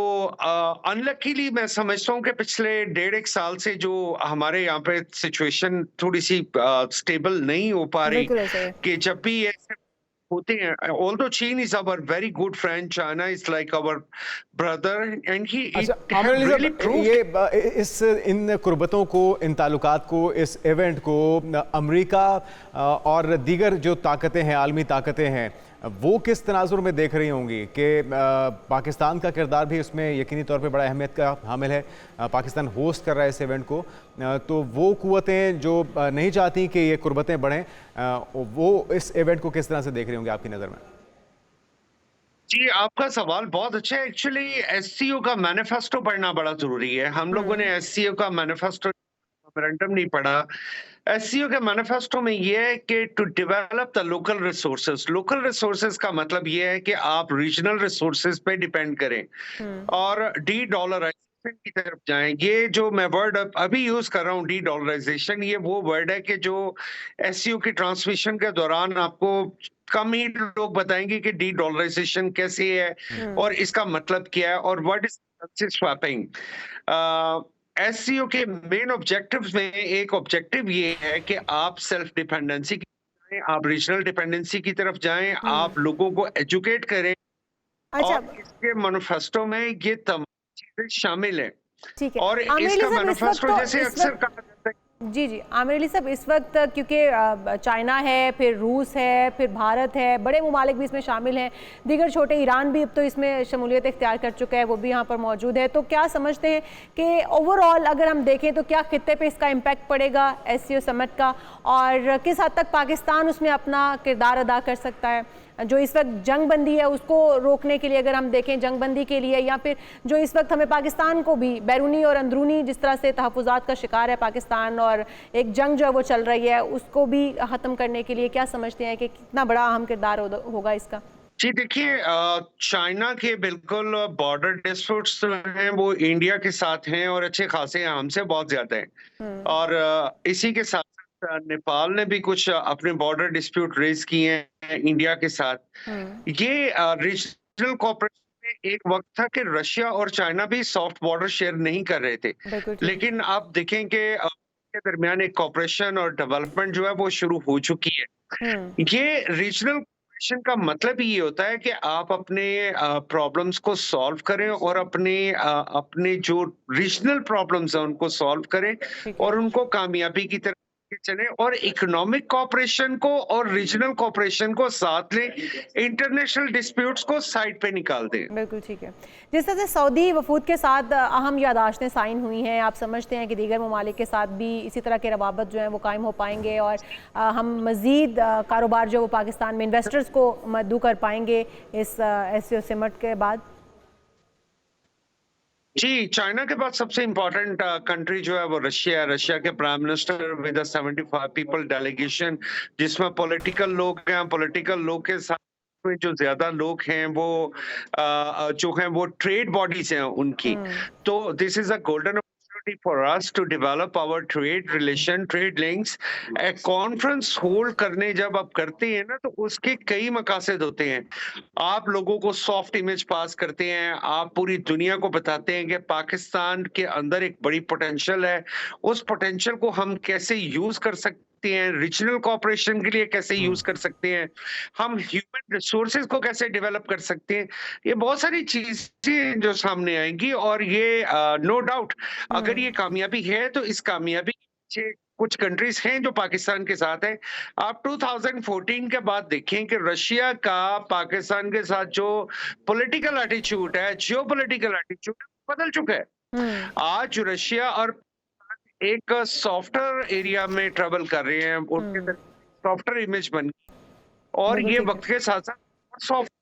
अनलकीली मैं समझता हूँ कि पिछले 1.5 साल से जो हमारे यहाँ पे सिचुएशन थोड़ी सी स्टेबल नहीं हो पा रही, कि जब भी ऐसे होते हैं, although China is our very good friend, China is like our brother, and really proved इन कुर्बतों को, इन ताल्लुकात को, इस इवेंट को अमेरिका और दीगर जो ताकतें हैं, आलमी ताकतें हैं, वो किस तनाजुर में देख रही होंगी कि पाकिस्तान का किरदार भी इसमें यकीनी तौर पे बड़ा अहमियत का हामिल है? पाकिस्तान होस्ट कर रहा है इस इवेंट को, तो वो कुव्वतें जो नहीं चाहती कि ये कुर्बतें बढ़ें, वो इस इवेंट को किस तरह से देख रही होंगी आपकी नज़र में? जी, आपका सवाल बहुत अच्छा है। एक्चुअली एससीओ का मैनिफेस्टो पढ़ना बड़ा जरूरी है। हम लोगों ने एससीओ का मैनिफेस्टो मेमोरेंडम नहीं पढ़ा। एससीओ के मैनिफेस्टो में यह है कि to develop the local resources. Local resources का मतलब यह है कि आप रीजनल रिसोर्सेज पे डिपेंड करें और डी डॉलराइजेशन की तरफ जाएं। ये जो मैं वर्ड अभी यूज कर रहा हूँ, डी डॉलराइजेशन, ये वो वर्ड है कि जो एससीओ की ट्रांसमिशन के दौरान आपको कम ही लोग बताएंगे कि डी डॉलराइजेशन कैसे है और इसका मतलब क्या है और what is currency swapping. SCO के मेन ऑब्जेक्टिव्स में एक ऑब्जेक्टिव ये है कि आप सेल्फ डिपेंडेंसी की तरफ जाएं, आप रीजनल डिपेंडेंसी की तरफ जाएं, आप लोगों को एजुकेट करें। अच्छा, और इसके मैनिफेस्टो में ये तमाम चीजें शामिल हैं। ठीक है। और इसका मैनिफेस्टो जैसे अक्सर कहा जाता है। जी जी, आमिर अली साहब, इस वक्त क्योंकि चाइना है, फिर रूस है, फिर भारत है, बड़े ममालिक भी इसमें शामिल हैं, दीगर छोटे, ईरान भी अब तो इसमें शमूलियत इख्तियार कर चुका है, वो भी यहाँ पर मौजूद है। तो क्या समझते हैं कि ओवरऑल अगर हम देखें तो क्या खित्ते पे इसका इम्पैक्ट पड़ेगा एससीओ समिट का, और किस हद तक पाकिस्तान उसमें अपना किरदार अदा कर सकता है? जो इस वक्त जंगबंदी है उसको रोकने के लिए अगर हम देखें, जंगबंदी के लिए, या फिर जो इस वक्त हमें पाकिस्तान को भी बैरूनी और अंदरूनी जिस तरह से तहफ़्फ़ुज़ात का शिकार है पाकिस्तान, और एक जंग जो है वो चल रही है, उसको भी ख़त्म करने के लिए क्या समझते हैं कि कितना बड़ा अहम किरदार होगा इसका? जी देखिए, चाइना के बिल्कुल बॉर्डर डिस्प्यूट्स हैं वो इंडिया के साथ हैं और अच्छे खासे हैं, हमसे बहुत ज्यादा हैं। और इसी के साथ नेपाल ने भी कुछ अपने बॉर्डर डिस्प्यूट रेज किए हैं इंडिया के साथ। ये रीजनल कोऑपरेशन में एक वक्त था कि रशिया और चाइना भी सॉफ्ट बॉर्डर शेयर नहीं कर रहे थे, लेकिन आप देखें कि के दरमियान एक कोऑपरेशन और डेवलपमेंट जो है वो शुरू हो चुकी है। ये रीजनल कोऑपरेशन का मतलब ये होता है कि आप अपने प्रॉब्लम्स को सॉल्व करें और अपने जो रीजनल प्रॉब्लम्स हैं उनको सॉल्व करें और उनको कामयाबी की तरफ चले और इकोनॉमिक कोऑपरेशन को और रीजनल कोऑपरेशन को साथ लें, इंटरनेशनल डिस्प्यूट्स को साइड पे निकाल दें। बिल्कुल ठीक है। जिस तरह से सऊदी वफूद के साथ अहम याददाश्तें साइन हुई हैं, आप समझते हैं कि दीगर ममालिक के साथ भी इसी तरह के रवाबत जो हैं वो कायम हो पाएंगे और हम मज़ीद कारोबार जो वो पाकिस्तान में इन्वेस्टर्स को मददू कर पाएंगे इस SCO समिट के बाद? जी, चाइना के बाद सबसे इम्पोर्टेंट कंट्री जो है वो रशिया है। रशिया के prime minister with 75 people delegation, जिसमें पॉलिटिकल लोग हैं। पॉलिटिकल लोग के साथ में जो ज्यादा लोग हैं वो जो हैं वो ट्रेड बॉडीज हैं उनकी। तो this is a golden for us to develop our trade relation, trade links। Conference hold करने जब आप करते हैं ना तो उसके कई मकासद होते हैं। आप लोगों को सॉफ्ट इमेज पास करते हैं, आप पूरी दुनिया को बताते हैं कि पाकिस्तान के अंदर एक बड़ी पोटेंशियल है, उस पोटेंशियल को हम कैसे यूज कर सकते हैं, रीजनल कोऑपरेशन के लिए कैसे यूज कर सकते हैं, हम ह्यूमन रिसोर्सेज को कैसे डेवलप कर सकते हैं। ये बहुत सारी चीजें जो सामने आएंगी और ये नो डाउट अगर ये कामयाबी है तो इस कामयाबी के कुछ कंट्रीज हैं जो पाकिस्तान के साथ है। आप 2014 के बाद देखें कि रशिया का पाकिस्तान के साथ जो पॉलिटिकल एटीट्यूड है, जियोपॉलिटिकल एटीट्यूड बदल चुका है। आज रशिया और एक सॉफ्टवेयर एरिया में ट्रेवल कर रहे हैं, उनके सॉफ्टवेयर इमेज बन गई और ये वक्त के साथ साथ सॉफ्ट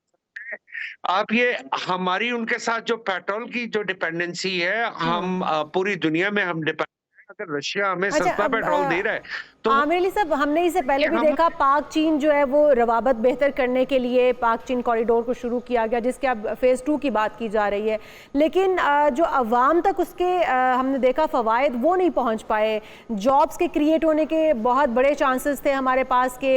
आप ये हमारी उनके साथ जो पेट्रोल की जो डिपेंडेंसी है, हम पूरी दुनिया में हम डिपेंड, अगर रशिया हमें सस्ता पेट्रोल दे रहा है तो आमिर अली साहब, हमने इससे पहले भी देखा पाक चीन जो है वो रवाबत बेहतर करने के लिए पाक चीन कॉरिडोर को शुरू किया गया, जिसके अब फेज़ 2 की बात की जा रही है, लेकिन जो अवाम तक उसके हमने देखा फ़वाइद वो नहीं पहुंच पाए। जॉब्स के क्रिएट होने के बहुत बड़े चांसेस थे हमारे पास के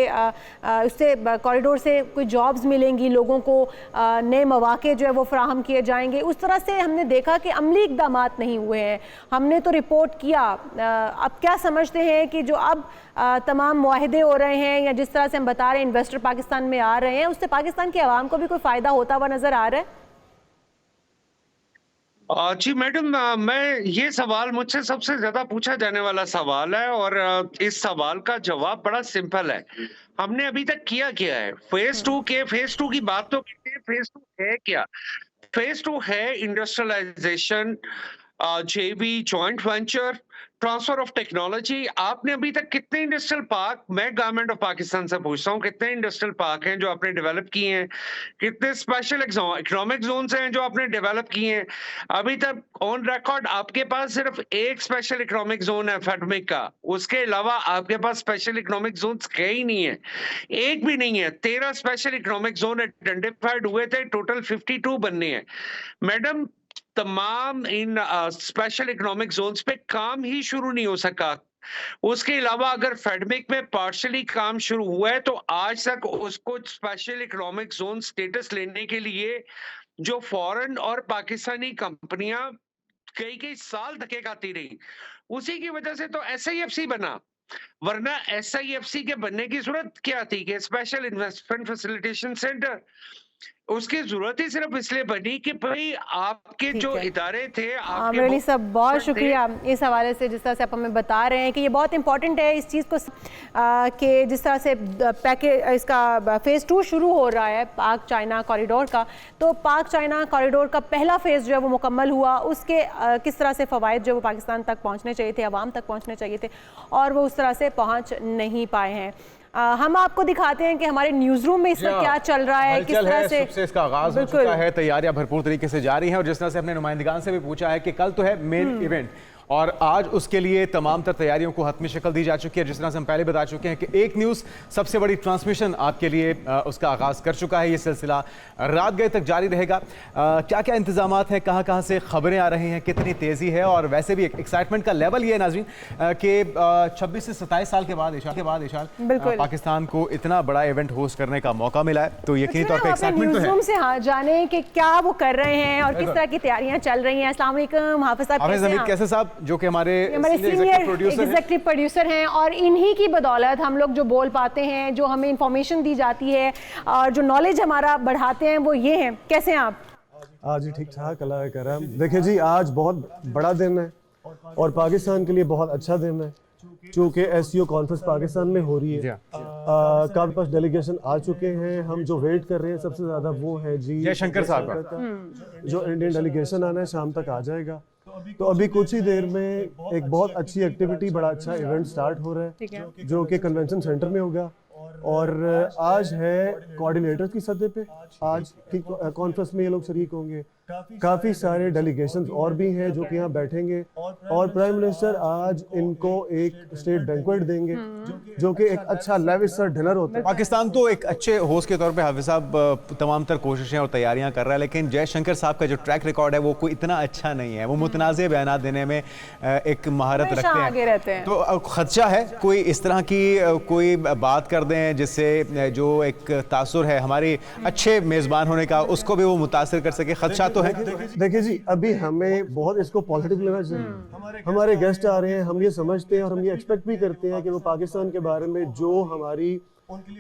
उससे कॉरिडोर से कोई जॉब्स मिलेंगी, लोगों को नए मौके जो है वो फराहम किए जाएंगे। उस तरह से हमने देखा कि अमली इक़दाम नहीं हुए हैं। हमने तो रिपोर्ट किया, अब क्या समझते हैं कि जो अब तमाम मुआहदे हो रहे हैं या जिस तरह से हम बता रहे हैं इन्वेस्टर पाकिस्तान में आ रहे हैं, उससे पाकिस्तान की आवाम को भी कोई फायदा होता हुआ नजर आ रहा है? जी मैडम, मैं ये सवाल मुझसे सबसे ज्यादा पूछा जाने वाला सवाल है और इस सवाल का जवाब बड़ा सिंपल है। हमने अभी तक किया क्या है? फेज 2 की बात तो करते हैं। फेज 2 है क्या? फेज 2 है इंडस्ट्रियलाइजेशन, जेवी, joint venture, transfer of technology. आपने अभी तक कितने इंडस्ट्रियल पार्क, मैं गवर्नमेंट ऑफ पाकिस्तान से पूछता हूँ, कितने इंडस्ट्रियल पार्क हैं जो आपने डेवलप किए हैं? कितने स्पेशल इकोनॉमिक जोन्स हैं जो आपने डेवलप किए हैं? अभी तक ऑन रिकॉर्ड आपके पास सिर्फ एक स्पेशल इकोनॉमिक जोन है फेडमिक का, उसके अलावा आपके पास स्पेशल इकोनॉमिक जोन्स है ही नहीं है, एक भी नहीं है। 13 स्पेशल इकोनॉमिक जोन आइडेंटिफाइड हुए थे, टोटल 52 बनने हैं। मैडम, तमाम इन स्पेशल इकोनॉमिक जोन्स पे काम ही शुरू नहीं हो सका। उसके अलावा अगर फेडमिक में पार्शियली काम शुरू हुआ है तो आज तक उसको स्पेशल इकोनॉमिक जोन स्टेटस लेने के लिए जो फॉरेन और पाकिस्तानी कंपनियां कई साल धक्के खाती रही, उसी की वजह से तो SIFC बना। वरना SIFC के बनने की जरूरत क्या थी कि स्पेशल इन्वेस्टमेंट फैसिलिटेशन सेंटर, उसकी जरूरत ही सिर्फ इसलिए बनी कि भाई आपके जो इदारे थे। आमिर अली साहब, बहुत शुक्रिया इस हवाले से जिस तरह से आप हमें बता रहे हैं कि ये बहुत इंपॉर्टेंट है इस चीज़ को कि जिस तरह से पैकेज इसका फेज़ 2 शुरू हो रहा है पाक चाइना कॉरिडोर का, तो पाक चाइना कॉरिडोर का पहला फेज़ जो है वो मुकम्मल हुआ, उसके किस तरह से फ़वाइद जो वो पाकिस्तान तक पहुँचने चाहिए थे, आवाम तक पहुँचने चाहिए थे और वो उस तरह से पहुँच नहीं पाए हैं। हम आपको दिखाते हैं कि हमारे न्यूज़ रूम में इस वक्त क्या चल रहा है, किस तरह से इसका आगाज हो चुका है, तैयारियां भरपूर तरीके से जारी हैं और जिस तरह से अपने नुमाइंदगान से भी पूछा है कि कल तो है मेन इवेंट और आज उसके लिए तमाम तर तैयारियों को हतमी शक्ल दी जा चुकी है। जिस तरह से हम पहले बता चुके हैं कि एक न्यूज़ सबसे बड़ी ट्रांसमिशन आपके लिए उसका आगाज़ कर चुका है। ये सिलसिला रात गए तक जारी रहेगा। क्या क्या इंतजामात हैं, कहाँ कहाँ से खबरें आ रही हैं, कितनी तेज़ी है, और वैसे भी एक्साइटमेंट का लेवल ये है नाज़रीन कि 26 से 27 साल के बाद पाकिस्तान को इतना बड़ा इवेंट होस्ट करने का मौका मिला है, तो यकीनी तौर पर एक्साइटमेंट तो है। से हाँ जाने कि क्या वो कर रहे हैं और किस तरह की तैयारियां चल रही हैं। अस्सलाम वालेकुम हाफिज साहब कैसे साहब, जो कि हमारे सीनियर एग्जीक्यूटिव प्रोड्यूसर हैं, और इन्हीं की बदौलत हम लोग जो बोल पाते हैं, जो हमें इंफॉर्मेशन दी जाती है और जो नॉलेज हमारा बढ़ाते हैं, वो ये हैं। कैसे हैं आप? आज ही ठीक ठाक, अल्लाह का करम। देखिए जी, आज बहुत बड़ा दिन है और पाकिस्तान के लिए बहुत अच्छा दिन है, चूँकि एससीओ कॉन्फ्रेंस पाकिस्तान में हो रही है। काफी पास डेलीगेशन आ चुके हैं। हम जो वेट कर रहे हैं सबसे ज्यादा वो है जी जयशंकर साहब का, जो इंडियन डेलीगेशन आना है, शाम तक आ जाएगा। तो अभी कुछ ही देर में एक बहुत अच्छी एक्टिविटी, बड़ा अच्छा इवेंट स्टार्ट हो रहा है, जो कि कन्वेंशन सेंटर में होगा। और आज है कोऑर्डिनेटर्स की सतह पे, आज की कॉन्फ्रेंस में ये लोग शरीक होंगे। काफ़ी सारे डेलीगेशंस और भी हैं जो कि यहाँ बैठेंगे, और प्राइम मिनिस्टर आज इनको एक स्टेट बैंक्वेट देंगे, जो कि एक अच्छा लेविश डिनर होता है। पाकिस्तान तो एक अच्छे होस्ट के तौर पे हाफिज साहब तमाम तर कोशिशें और तैयारियां कर रहा है, लेकिन जयशंकर साहब का जो ट्रैक रिकॉर्ड है वो कोई इतना अच्छा नहीं है। वो मुतनाज़े बयान देने में एक महारत रखते हैं, तो खदशा है कोई इस तरह की कोई बात कर दें जिससे जो एक तासुर है हमारे अच्छे मेज़बान होने का, उसको भी वो मुतासर कर सके। खदशा तो है। देखिए जी, अभी हमें बहुत इसको पॉजिटिव लेना चाहिए। हमारे गेस्ट आ रहे हैं, हम ये समझते हैं और हम ये एक्सपेक्ट भी करते हैं कि वो पाकिस्तान के बारे में जो हमारी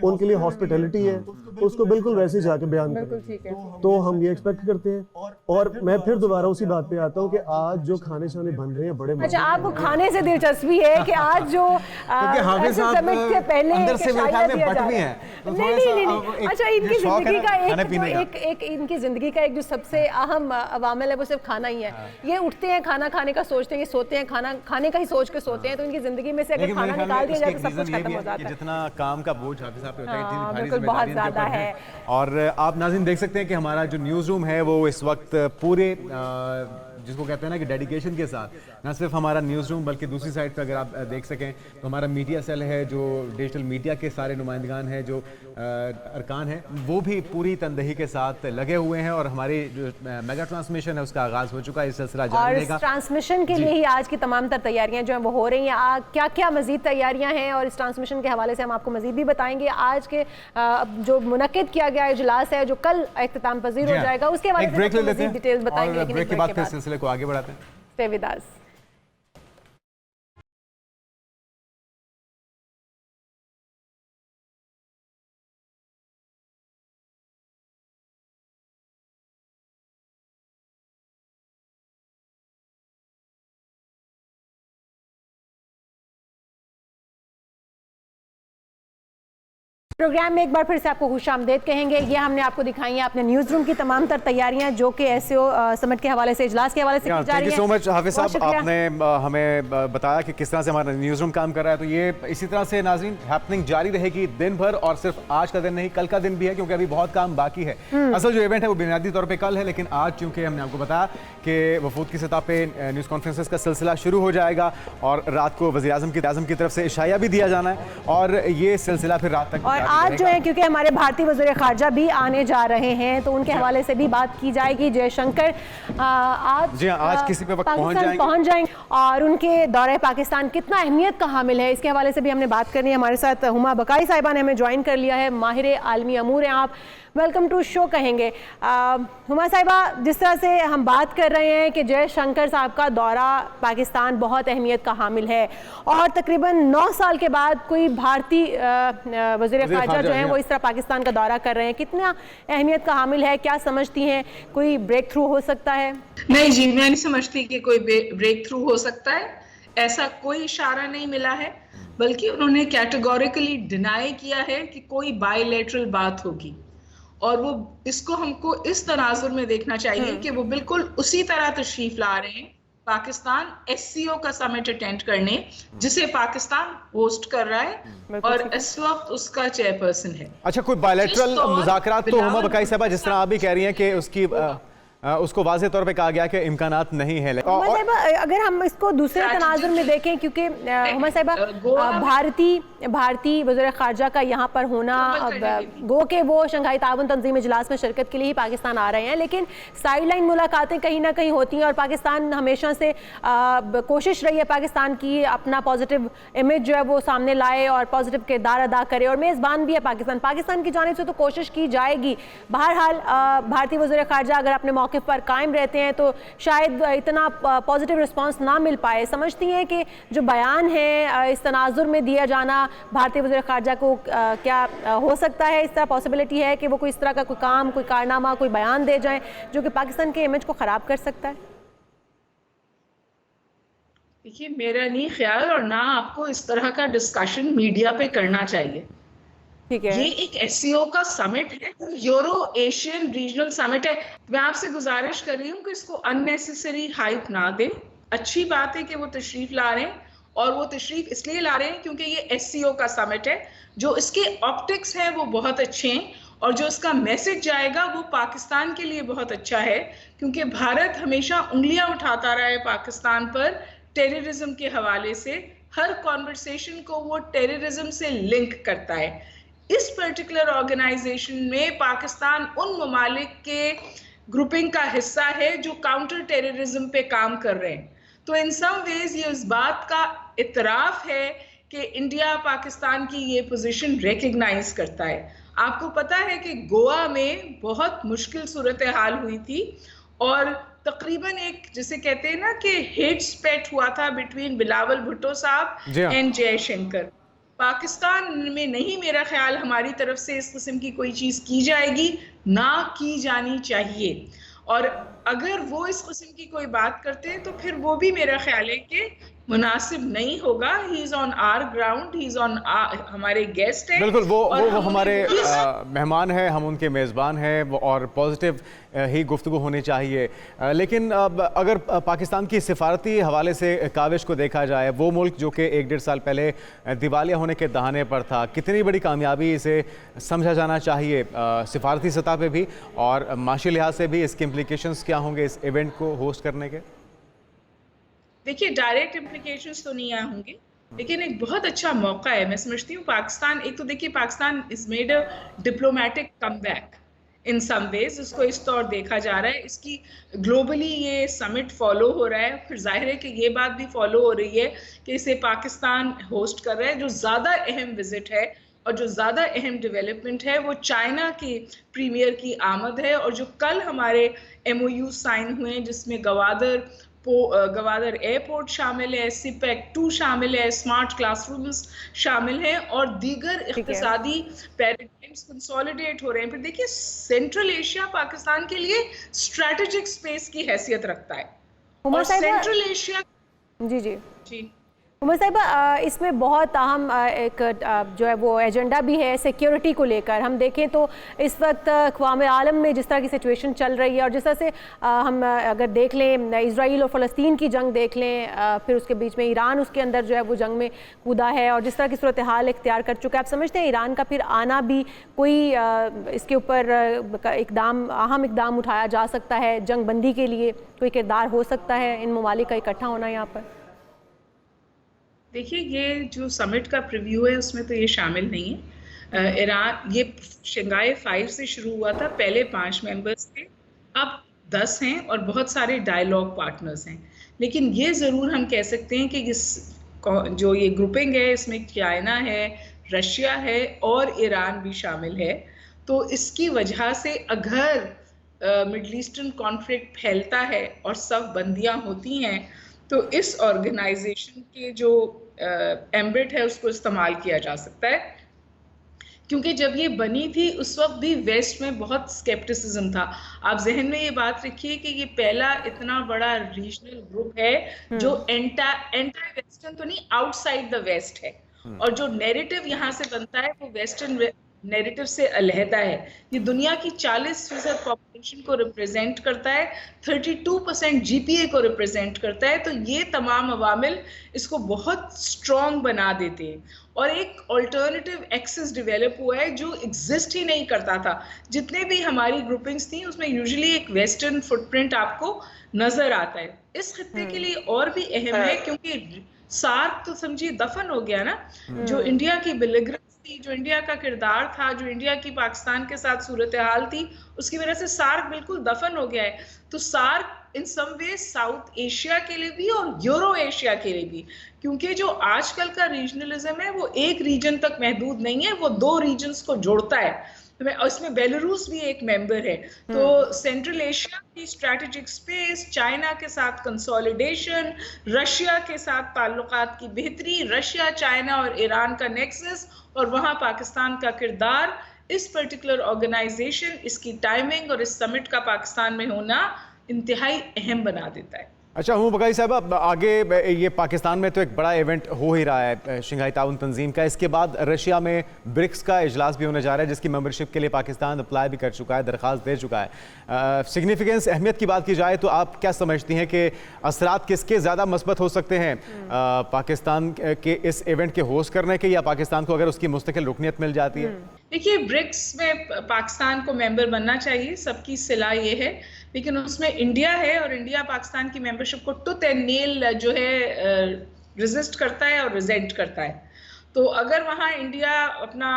उनके लिए हॉस्पिटैलिटी है उसको बिल्कुल वैसे जाके बयान करें। तो हम ये एक्सपेक्ट करते हैं। और मैं फिर दोबारा उसी बात पे आता हूँ कि आज जो खाने शाने बन रहे हैं बड़े, अच्छा आपको खाने से दिलचस्पी है कि आज जो समिट के पहले अंदर से मेरे ख्याल में बट भी हैं, तो नहीं। अच्छा, इनकी जिंदगी का इनकी जिंदगी का एक जो सबसे अहम अवामिल है वो सिर्फ खाना ही है। ये उठते हैं, खाना खाने का सोचते हैं, सोते हैं, खाना खाने का ही सोच के सोते हैं। तो इनकी जिंदगी में से अगर खाना निकाल दिया जाए तो सब कुछ खत्म हो जाता है। जितना काम का बोझ हाफिज साहब पे होता है, इतनी भारी बिल्कुल बहुत ज़्यादा है। और आप नाज़रीन देख सकते हैं कि हमारा जो न्यूज़ रूम है वो इस वक्त पूरे जिसको कहते हैं ना कि डेडिकेशन के साथ, ना सिर्फ हमारा न्यूज़ रूम बल्कि दूसरी साइड पे अगर आप देख सकें तो हमारा मीडिया सेल है, जो डिजिटल मीडिया के सारे नुमाइंदगान हैं, जो अरकान हैं, वो भी पूरी तनदही के साथ लगे हुए हैं। और हमारी जो मेगा ट्रांसमिशन है उसका आगाज़ हो चुका है। इस सिलसिला जानने का, ट्रांसमिशन के लिए ही आज की तमाम तर तैयारियां जो हैं वो हो रही हैं। क्या क्या मजीद तैयारियां हैं और इस ट्रांसमिशन के हवाले से हम आपको मजीद भी बताएंगे। आज के जो मुनक्किद किया गया इजलास है, जो कल इख्तिताम पज़ीर हो जाएगा, उसके हवाले से मजीद डिटेल्स बताएंगे। ब्रेक के बाद फिर सिलसिले को आगे बढ़ाते हैं। Stay with us. प्रोग्राम में एक बार फिर से आपको खुशामदीद कहेंगे। ये हमने आपको दिखाई है अपने न्यूज़ रूम की तमाम तर तैयारियां जो कि एससीओ समिट के हवाले से, इजलास के हवाले से की जा रही हैं। थैंक यू सो मच हाफिज साहब, आपने हमें बताया कि किस तरह से हमारा न्यूज़ रूम काम कर रहा है। तो ये इसी तरह से नाज़रीन हैपनिंग जारी रहेगी दिन भर, और सिर्फ आज का दिन नहीं, कल का दिन भी है, क्योंकि अभी बहुत काम बाकी है। असल जो इवेंट है वो बुनियादी तौर पर कल है, लेकिन आज चूँकि हमने आपको बताया कि वफूद की सतह पे न्यूज़ कॉन्फ्रेंसेस का सिलसिला शुरू हो जाएगा, और रात को वज़ीर आज़म की तरफ से इशाया भी दिया जाना है, और ये सिलसिला फिर रात तक। और आज जो है क्योंकि हमारे भारतीय वज़ीर ख़ारजा भी आने जा रहे हैं, तो उनके हवाले से भी बात की जाएगी। जयशंकर आज किसी पे वक्त पहुंच जाएंगे, और उनके दौरे पाकिस्तान कितना अहमियत का हामिल है, इसके हवाले से भी हमने बात करनी है। हमारे साथ हुमा बकाई साहिबा ने हमें ज्वाइन कर लिया है, माहिर आलमी अमूर हैं आप, वेलकम टू शो कहेंगे। हुमा साहिबा, जिस तरह से हम बात कर रहे हैं कि जयशंकर साहब का दौरा पाकिस्तान बहुत अहमियत का हामिल है, और तकरीबन 9 साल के बाद कोई भारतीय वज़ीर ख़ारजा जो है वो इस तरह पाकिस्तान का दौरा कर रहे हैं, कितना अहमियत का हामिल है? क्या समझती हैं, कोई ब्रेक थ्रू हो सकता है? नहीं जी, मैं नहीं समझती कि कोई ब्रेक थ्रू हो सकता है। ऐसा कोई इशारा नहीं मिला है, बल्कि उन्होंने कैटेगोरिकली डिनाई किया है कि कोई बायलैटरल बात होगी। और वो इसको हमको इस तनाजुर में देखना चाहिए कि वो बिल्कुल उसी तरह तशरीफ ला रहे हैं पाकिस्तान एससीओ का समिट अटेंड करने, जिसे पाकिस्तान होस्ट कर रहा है और इस वक्त उसका चेयरपर्सन है। अच्छा, कोई बायलैटरल मुज़ाकरात तो हुमा बकाई साहबा, जिस तरह आप भी कह रही हैं कि उसकी उसको वाज़े तौर पे कहा गया कि इम्कानात नहीं है। हुमा साहिबा, अगर हम इसको दूसरे तनाजुर में देखें, क्योंकि हुमा साहिबा भारतीय वज़ीर ख़ारजा का यहाँ पर होना, गो के वो शंघाई ताउन तंजीम इजलास में शिरकत के लिए ही पाकिस्तान आ रहे हैं, लेकिन साइड लाइन मुलाकातें कहीं ना कहीं होती हैं और पाकिस्तान हमेशा से कोशिश रही है पाकिस्तान की अपना पॉजिटिव इमेज जो है वो सामने लाए और पॉजिटिव किरदार अदा करे, और मेज़बान भी है पाकिस्तान की जानिब से तो कोशिश की जाएगी। बहरहाल भारतीय वज़ीर ख़ारजा अगर अपने मौक़िफ़ पर कायम रहते हैं तो शायद इतना पॉजिटिव रिस्पांस ना मिल पाए। समझती हैं कि जो बयान है इस तनाजुर में दिया जाना भारतीय वज़ीर ख़ारजा को क्या हो सकता है, इस तरह पॉसिबिलिटी है कि वो कोई इस तरह का कोई काम, कोई कारनामा, कोई बयान दे जाएं जो कि पाकिस्तान के इमेज को ख़राब कर सकता है? देखिए, मेरा नहीं ख्याल और ना आपको इस तरह का डिस्कशन मीडिया पे करना चाहिए। ठीक है, ये एक एससीओ का समिट है, यूरो एशियन रीजनल समिट है। मैं आपसे गुजारिश कर रही हूँ कि इसको अननेसेसरी हाइप ना दे। अच्छी बात है कि वो तशरीफ ला रहे हैं, और वो तशरीफ इसलिए ला रहे हैं क्योंकि ये एससीओ का समिट है। जो इसके ऑप्टिक्स हैं वो बहुत अच्छे हैं, और जो इसका मैसेज जाएगा वो पाकिस्तान के लिए बहुत अच्छा है, क्योंकि भारत हमेशा उंगलियां उठाता रहा है पाकिस्तान पर टेररिज्म के हवाले से। हर कॉन्वर्सेशन को वो टेररिज्म से लिंक करता है। इस पर्टिकुलर ऑर्गेनाइजेशन में पाकिस्तान उन ममालिक के ग्रुपिंग का हिस्सा है जो काउंटर टेररिज्म पे काम कर रहे हैं। तो इन सम वेज ये इस बात का इतराफ है कि इंडिया पाकिस्तान की ये पोजीशन रिकग्नाइज करता है। आपको पता है कि गोवा में बहुत मुश्किल सूरत हाल हुई थी, और तकरीबन एक जिसे कहते हैं ना कि हेट स्पेट हुआ था बिटवीन बिलावल भुट्टो साहब एंड जयशंकर। पाकिस्तान में नहीं, मेरा ख्याल हमारी तरफ से इस किस्म की कोई चीज़ की जाएगी, ना की जानी चाहिए। और अगर वो इस किस्म की कोई बात करते हैं तो फिर वो भी मेरा ख्याल है कि मुनासिब नहीं होगा। He is on our ground, he is on हमारे गेस्ट है। बिल्कुल, वो हमारे मेहमान हैं, हम उनके मेज़बान हैं, और पॉजिटिव ही गुफ्तगू होनी चाहिए। लेकिन अगर पाकिस्तान की सिफारती हवाले से काविश को देखा जाए, वो मुल्क जो कि 1-1.5 साल पहले दिवालिया होने के दहाने पर था, कितनी बड़ी कामयाबी इसे समझा जाना चाहिए सिफारती सतह पे भी, और माशी लिहाज से भी इसके इम्प्लीकेशंस क्या होंगे इस इवेंट को होस्ट करने के? देखिए, डायरेक्ट इम्प्लीकेशंस तो नहीं आए होंगे, लेकिन एक बहुत अच्छा मौका है। मैं समझती हूँ पाकिस्तान, एक तो देखिए Pakistan is made a diplomatic comeback in some ways, उसको इस तौर देखा जा रहा है। इसकी ग्लोबली ये समिट फॉलो हो रहा है, फिर जाहिर है कि ये बात भी फॉलो हो रही है कि इसे पाकिस्तान होस्ट कर रहा है। जो ज़्यादा अहम विजिट है और जो ज़्यादा अहम डेवलपमेंट है वो चाइना के प्रीमियर की आमद है, और जो कल हमारे MOU साइन हुए जिसमें गवादर एयरपोर्ट शामिल है, सिपेक 2 शामिल है, स्मार्ट क्लासरूम्स शामिल हैं, और दीगर इक़्तिसादी पैराडाइम्स कंसोलिडेट हो रहे हैं। फिर देखिए, सेंट्रल एशिया पाकिस्तान के लिए स्ट्रैटेजिक स्पेस की हैसियत रखता है, और सेंट्रल एशिया जी उमर साहिबा, इसमें बहुत अहम एक जो है वो एजेंडा भी है सिक्योरिटी को लेकर। हम देखें तो इस वक्त अक़वाम आलम में जिस तरह की सिचुएशन चल रही है, और जिस तरह से हम अगर देख लें इजराइल और फ़लस्तीन की जंग देख लें, फिर उसके बीच में ईरान उसके अंदर जो है वो जंग में कूदा है, और जिस तरह की सूरत हाल इख्तियार कर चुका है, आप समझते हैं ईरान का फिर आना भी कोई इसके ऊपर अहम इकदाम उठाया जा सकता है, जंग बंदी के लिए कोई किरदार हो सकता है इन ममालिक का इकट्ठा होना यहाँ पर? देखिए, ये जो समिट का प्रीव्यू है उसमें तो ये शामिल नहीं है। ईरान, ये शंघाई 5 से शुरू हुआ था, पहले 5 मेंबर्स थे, अब 10 हैं, और बहुत सारे डायलॉग पार्टनर्स हैं। लेकिन ये ज़रूर हम कह सकते हैं कि जो ये ग्रुपिंग है इसमें चाइना है, रशिया है और ईरान भी शामिल है। तो इसकी वजह से अगर मिडल ईस्टर्न कॉन्फ्लिक्ट फैलता है और सब बंदियां होती हैं, तो इस ऑर्गेनाइजेशन के जो एम्बिट है उसको इस्तेमाल किया जा सकता है। क्योंकि जब ये बनी थी उस वक्त भी वेस्ट में बहुत स्केप्टिसिज्म था। आप जहन में ये बात रखिए कि ये पहला इतना बड़ा रीजनल ग्रुप है जो एंटी वेस्टर्न तो नहीं, आउटसाइड द वेस्ट है, और जो नैरेटिव यहाँ से बनता है वो वेस्टर्न नैरेटिव से अलहदा है। ये दुनिया की 40% पॉपुलेशन को रिप्रेजेंट करता है, 32% जीपीए को रिप्रेजेंट करता है। तो ये तमाम अवामिल इसको बहुत स्ट्रॉन्ग बना देते हैं और एक ऑल्टरनेटिव एक्सेस डेवलप हुआ है जो एग्जिस्ट ही नहीं करता था। जितने भी हमारी ग्रुपिंग्स थी उसमें यूजुअली एक वेस्टर्न फुटप्रिंट आपको नजर आता है। इस खित्ते के लिए और भी अहम है क्योंकि सार्क तो समझिए दफन हो गया ना। जो इंडिया की बिलिग्रेंस थी, जो इंडिया का किरदार था, जो इंडिया की पाकिस्तान के साथ सूरत हाल थी, उसकी वजह से सार्क बिल्कुल दफन हो गया है। तो सार्क इन सम वे साउथ एशिया के लिए भी और यूरो एशिया के लिए भी, क्योंकि जो आजकल का रीजनलिज्म है वो एक रीजन तक महदूद नहीं है, वो 2 रीजन्स को जोड़ता है। तो इसमें बेलारूस भी एक मेंबर है। तो सेंट्रल एशिया की स्ट्रैटेजिक स्पेस, चाइना के साथ कंसोलिडेशन, रशिया के साथ ताल्लुकात की बेहतरी, रशिया, चाइना और ईरान का नेक्सस और वहाँ पाकिस्तान का किरदार, इस पर्टिकुलर ऑर्गेनाइजेशन, इसकी टाइमिंग और इस समिट का पाकिस्तान में होना इंतहाई अहम बना देता है। अच्छा हूँ बकाई साहब, अब आगे ये पाकिस्तान में तो एक बड़ा इवेंट हो ही रहा है शंघाई ताउन तंजीम का। इसके बाद रशिया में ब्रिक्स का इजलास भी होने जा रहा है जिसकी मेंबरशिप के लिए पाकिस्तान अप्लाई भी कर चुका है, दरख्वास्त दे चुका है। सिग्निफिकेंस, अहमियत की बात की जाए तो आप क्या समझती हैं कि असरात किसके ज़्यादा मस्बत हो सकते हैं, पाकिस्तान के इस इवेंट के होस्ट करने के या पाकिस्तान को अगर उसकी मुस्तकिल रुकनियत मिल जाती है? देखिए, ब्रिक्स में पाकिस्तान को मेंबर बनना चाहिए, सबकी सलाह ये है, लेकिन उसमें इंडिया है और इंडिया पाकिस्तान की मेंबरशिप को टूथ एंड नेल जो है रेजिस्ट करता है और रिजेंट करता है। तो अगर वहाँ इंडिया अपना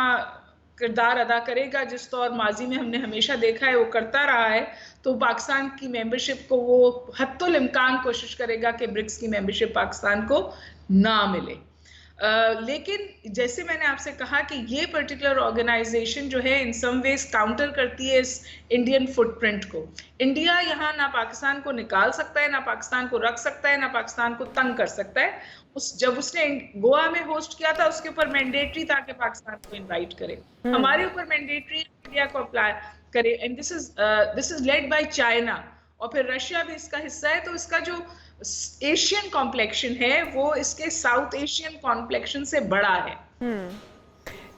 किरदार अदा करेगा जिस तौर माजी में हमने हमेशा देखा है वो करता रहा है, तो पाकिस्तान की मेंबरशिप को वो हत्तुल इम्कान कोशिश करेगा कि ब्रिक्स की मेंबरशिप पाकिस्तान को ना मिले। लेकिन जैसे मैंने आपसे कहा कि ये पर्टिकुलर ऑर्गेनाइजेशन जो है इन सम वेज काउंटर करती है इस इंडियन फुटप्रिंट को। इंडिया यहाँ ना पाकिस्तान को निकाल सकता है, ना पाकिस्तान को रख सकता है, ना पाकिस्तान को तंग कर सकता है। जब उसने गोवा में होस्ट किया था उसके ऊपर मैंडेटरी था कि पाकिस्तान को इनवाइट करे, हमारे ऊपर मैंडेटरी इंडिया को अप्लाई करे, and this is led by China और फिर रशिया भी इसका हिस्सा है। तो इसका जो एशियन कॉम्प्लेक्शन है वो इसके साउथ एशियन कॉम्प्लेक्शन से बड़ा है।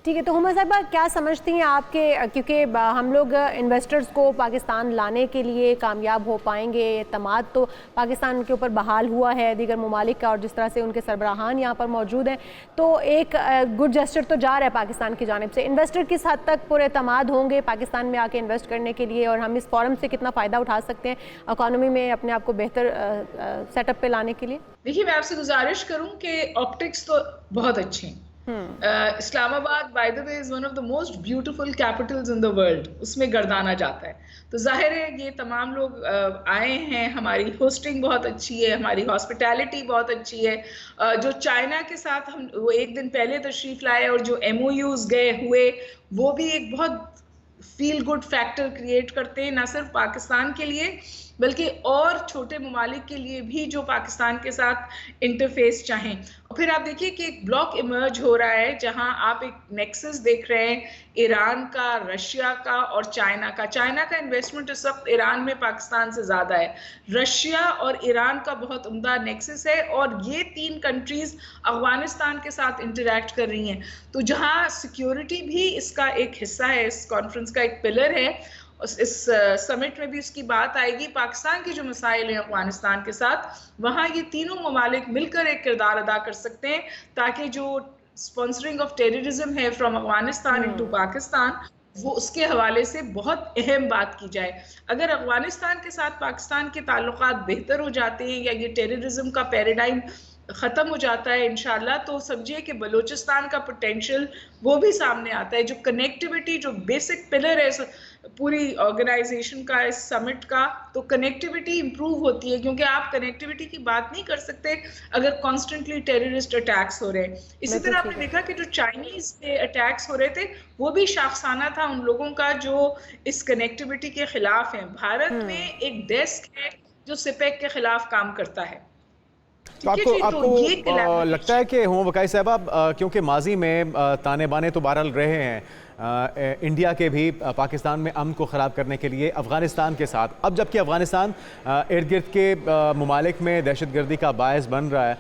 ठीक है, तो हुमा साहिबा क्या समझती हैं आपके, क्योंकि हम लोग इन्वेस्टर्स को पाकिस्तान लाने के लिए कामयाब हो पाएंगे, एतमाद तो पाकिस्तान के ऊपर बहाल हुआ है दीगर ममालिक का और जिस तरह से उनके सरबराहान यहाँ पर मौजूद हैं, तो एक गुड जेस्चर तो जा रहा है पाकिस्तान की जानिब से। इन्वेस्टर किस हद तक पुरएतमाद होंगे पाकिस्तान में आके इन्वेस्ट करने के लिए और हम इस फोरम से कितना फ़ायदा उठा सकते हैं इकॉनमी में अपने आप को बेहतर सेटअप पे लाने के लिए? देखिए, मैं आपसे गुजारिश करूँ कि ऑप्टिक्स तो बहुत अच्छे हैं। Islamabad by the way is one of the most beautiful Capitals in the world, उसमें गर्दाना जाता है। तो जाहिर है ये तमाम लोग आए हैं, हमारी होस्टिंग बहुत अच्छी है, हमारी हॉस्पिटैलिटी बहुत अच्छी है। जो चाइना के साथ हम वो एक दिन पहले तशरीफ लाए और जो MOUs गए हुए वो भी एक बहुत फील गुड फैक्टर क्रिएट करते हैं, ना सिर्फ पाकिस्तान के लिए बल्कि और छोटे ममालिक के लिए भी जो पाकिस्तान के साथ इंटरफेस चाहें। और फिर आप देखिए कि एक ब्लॉक इमर्ज हो रहा है जहां आप एक नेक्सस देख रहे हैं ईरान का, रशिया का और चाइना का। चाइना का इन्वेस्टमेंट इस वक्त ईरान में पाकिस्तान से ज़्यादा है। रशिया और ईरान का बहुत उम्दा नेक्सस है और ये 3 कंट्रीज़ अफगानिस्तान के साथ इंटरैक्ट कर रही हैं। तो जहां सिक्योरिटी भी इसका एक हिस्सा है, इस कॉन्फ्रेंस का एक पिलर है, इस समिट में भी उसकी बात आएगी। पाकिस्तान के जो मसाइल हैं अफगानिस्तान के साथ, वहाँ ये तीनों ममालिक मिलकर एक किरदार अदा कर सकते हैं ताकि जो स्पॉन्सरिंग ऑफ टेररिज्म है फ्रॉम अफगानिस्तान इनटू पाकिस्तान, वो उसके हवाले से बहुत अहम बात की जाए। अगर अफगानिस्तान के साथ पाकिस्तान के ताल्लुकात बेहतर हो जाते हैं या ये टेररिज्म का पैराडाइम ख़त्म हो जाता है इंशाल्लाह, तो समझिए कि बलूचिस्तान का पोटेंशियल वो भी सामने आता है। जो कनेक्टिविटी, जो बेसिक पिलर है पूरी ऑर्गेनाइजेशन का, इस समिट का, तो कनेक्टिविटी इंप्रूव होती है, क्योंकि आप कनेक्टिविटी की बात नहीं कर सकते अगर कॉन्स्टेंटली टेररिस्ट अटैक्स हो रहे हैं। इसी तरह आपने देखा कि जो चाइनीज पे अटैक्स हो रहे थे वो भी शाखसाना था उन लोगों का जो इस कनेक्टिविटी के खिलाफ हैं। भारत में एक डेस्क है जो सिपेक के खिलाफ काम करता है। तो आपको लगता है कि हुमा बकाई साहब, क्योंकि माजी में ताने बाने तो बहरहाल रहे हैं, इंडिया के भी पाकिस्तान में अमन को ख़राब करने के लिए अफ़गानिस्तान के साथ। अब जबकि अफ़गानिस्तान इर्द गिर्द के ममालिक में दहशतगर्दी का बायस बन रहा है,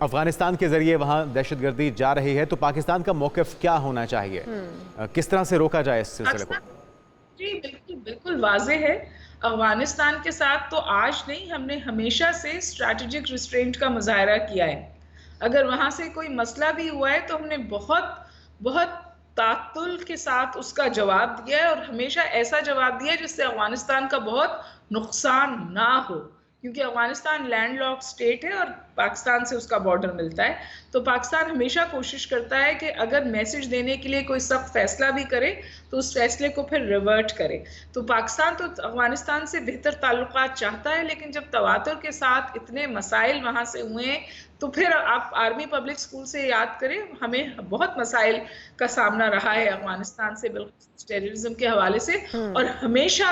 अफ़गानिस्तान के ज़रिए वहाँ दहशतगर्दी जा रही है, तो पाकिस्तान का मौक़िफ़ क्या होना चाहिए? किस तरह से रोका जाए इस सिलसिले को? जी बिल्कुल बिल्कुल वाज़ेह है। अफगानिस्तान के साथ तो आज नहीं, हमने हमेशा से स्ट्रैटेजिक रिस्ट्रेंट का मुजाहरा किया है। अगर वहाँ से कोई मसला भी हुआ है तो हमने बहुत बहुत तातुल के साथ उसका जवाब दिया है, और हमेशा ऐसा जवाब दिया है जिससे अफगानिस्तान का बहुत नुकसान ना हो, क्योंकि अफगानिस्तान लैंडलॉक्ड स्टेट है और पाकिस्तान से उसका बॉर्डर मिलता है। तो पाकिस्तान हमेशा कोशिश करता है कि अगर मैसेज देने के लिए कोई सख्त फैसला भी करे तो उस फैसले को फिर रिवर्ट करे। तो पाकिस्तान तो अफगानिस्तान से बेहतर ताल्लुकात चाहता है, लेकिन जब तवातुर के साथ इतने मसाइल वहाँ से हुए हैं तो फिर आप आर्मी पब्लिक स्कूल से याद करें, हमें बहुत मसाइल का सामना रहा है अफगानिस्तान से, बिल्कुल टेररिज्म के हवाले से। और हमेशा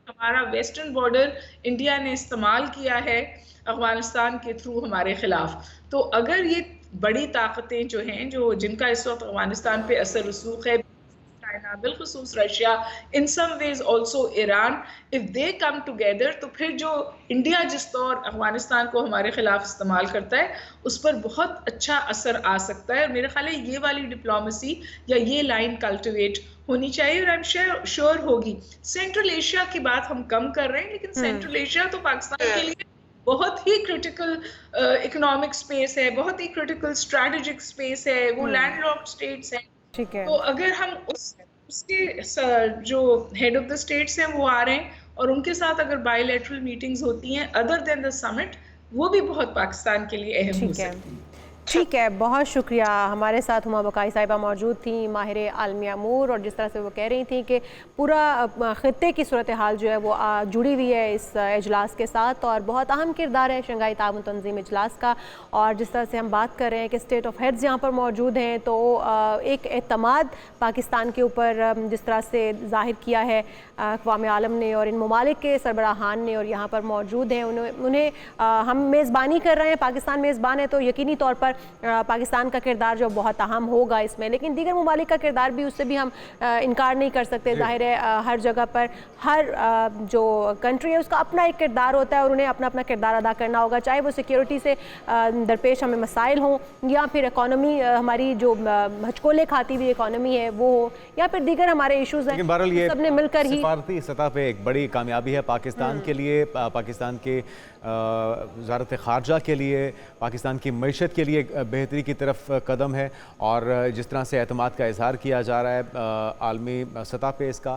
हमारा वेस्टर्न बॉर्डर इंडिया ने इस्तेमाल किया है अफगानिस्तान के थ्रू हमारे खिलाफ। तो अगर ये बड़ी ताकतें जो हैं, जो जिनका इस वक्त अफगानिस्तान पे असर रसूख है, चाइना, बिलखुसूस Russia, in some ways also Iran, if they come together, तो फिर जो इंडिया जिस तौर अफगानिस्तान को हमारे खिलाफ इस्तेमाल करता है उस पर बहुत अच्छा असर आ सकता है। और मेरे ख्याल है ये वाली डिप्लोमेसी या ये लाइन कल्टिवेट होनी चाहिए, और आई एम श्योर होगी। सेंट्रल एशिया की बात हम कम कर रहे हैं, लेकिन सेंट्रल एशिया तो पाकिस्तान के लिए बहुत ही क्रिटिकल इकोनॉमिक स्पेस है, बहुत ही क्रिटिकल स्ट्रैटेजिक स्पेस है, वो लैंडलॉक्ड स्टेट्स हैं। ठीक है। तो अगर हम उसके जो हेड ऑफ द स्टेट्स हैं वो आ रहे हैं और उनके साथ अगर बायलैटरल मीटिंग्स होती हैं अदर देन द समिट, वो भी बहुत पाकिस्तान के लिए अहम हो सकती है। ठीक है, बहुत शुक्रिया। हमारे साथ हुमा बकाई साहिबा मौजूद थी, माहिर आलमी अमूर, और जिस तरह से वो कह रही थी कि पूरा ख़ित्ते की सूरत हाल जो है वो जुड़ी हुई है इस इजलास के साथ, और बहुत अहम किरदार है शंघाई ताउन तंजीम इजलास का। और जिस तरह से हम बात कर रहे हैं कि स्टेट ऑफ हेड्स यहाँ पर मौजूद हैं, तो एक एतमाद पाकिस्तान के ऊपर जिस तरह से जाहिर किया है अक़वाम आलम ने और इन ममालिक के सरबराहान ने, और यहाँ पर मौजूद हैं, उन्हें हम मेज़बानी कर रहे हैं, पाकिस्तान मेज़बान है तो यकीनी तौर पर पाकिस्तान का किरदार जो बहुत अहम होगा इसमें, लेकिन दीगर ममालिक का किरदार भी, उससे भी हम इनकार नहीं कर सकते। जाहिर है हर जगह पर हर जो कंट्री है उसका अपना एक किरदार होता है और उन्हें अपना अपना किरदार अदा करना होगा, चाहे वो सिक्योरिटी से दरपेश हमें मसाइल हों, या फिर इकॉनमी हमारी जो हचकोले खाती हुई इकॉनमी है वो हो, या फिर दीगर हमारे इशूज़ हैं। बहरहाल ये सबने मिलकर ही सफारती सतह पे एक बड़ी कामयाबी है पाकिस्तान के लिए, पाकिस्तान के वज़ारत ख़ारजा के लिए, पाकिस्तान की मईशत के लिए बेहतरी की तरफ कदम है। और जिस तरह से एतमाद का इजहार किया जा रहा है आलमी सतह पे, इसका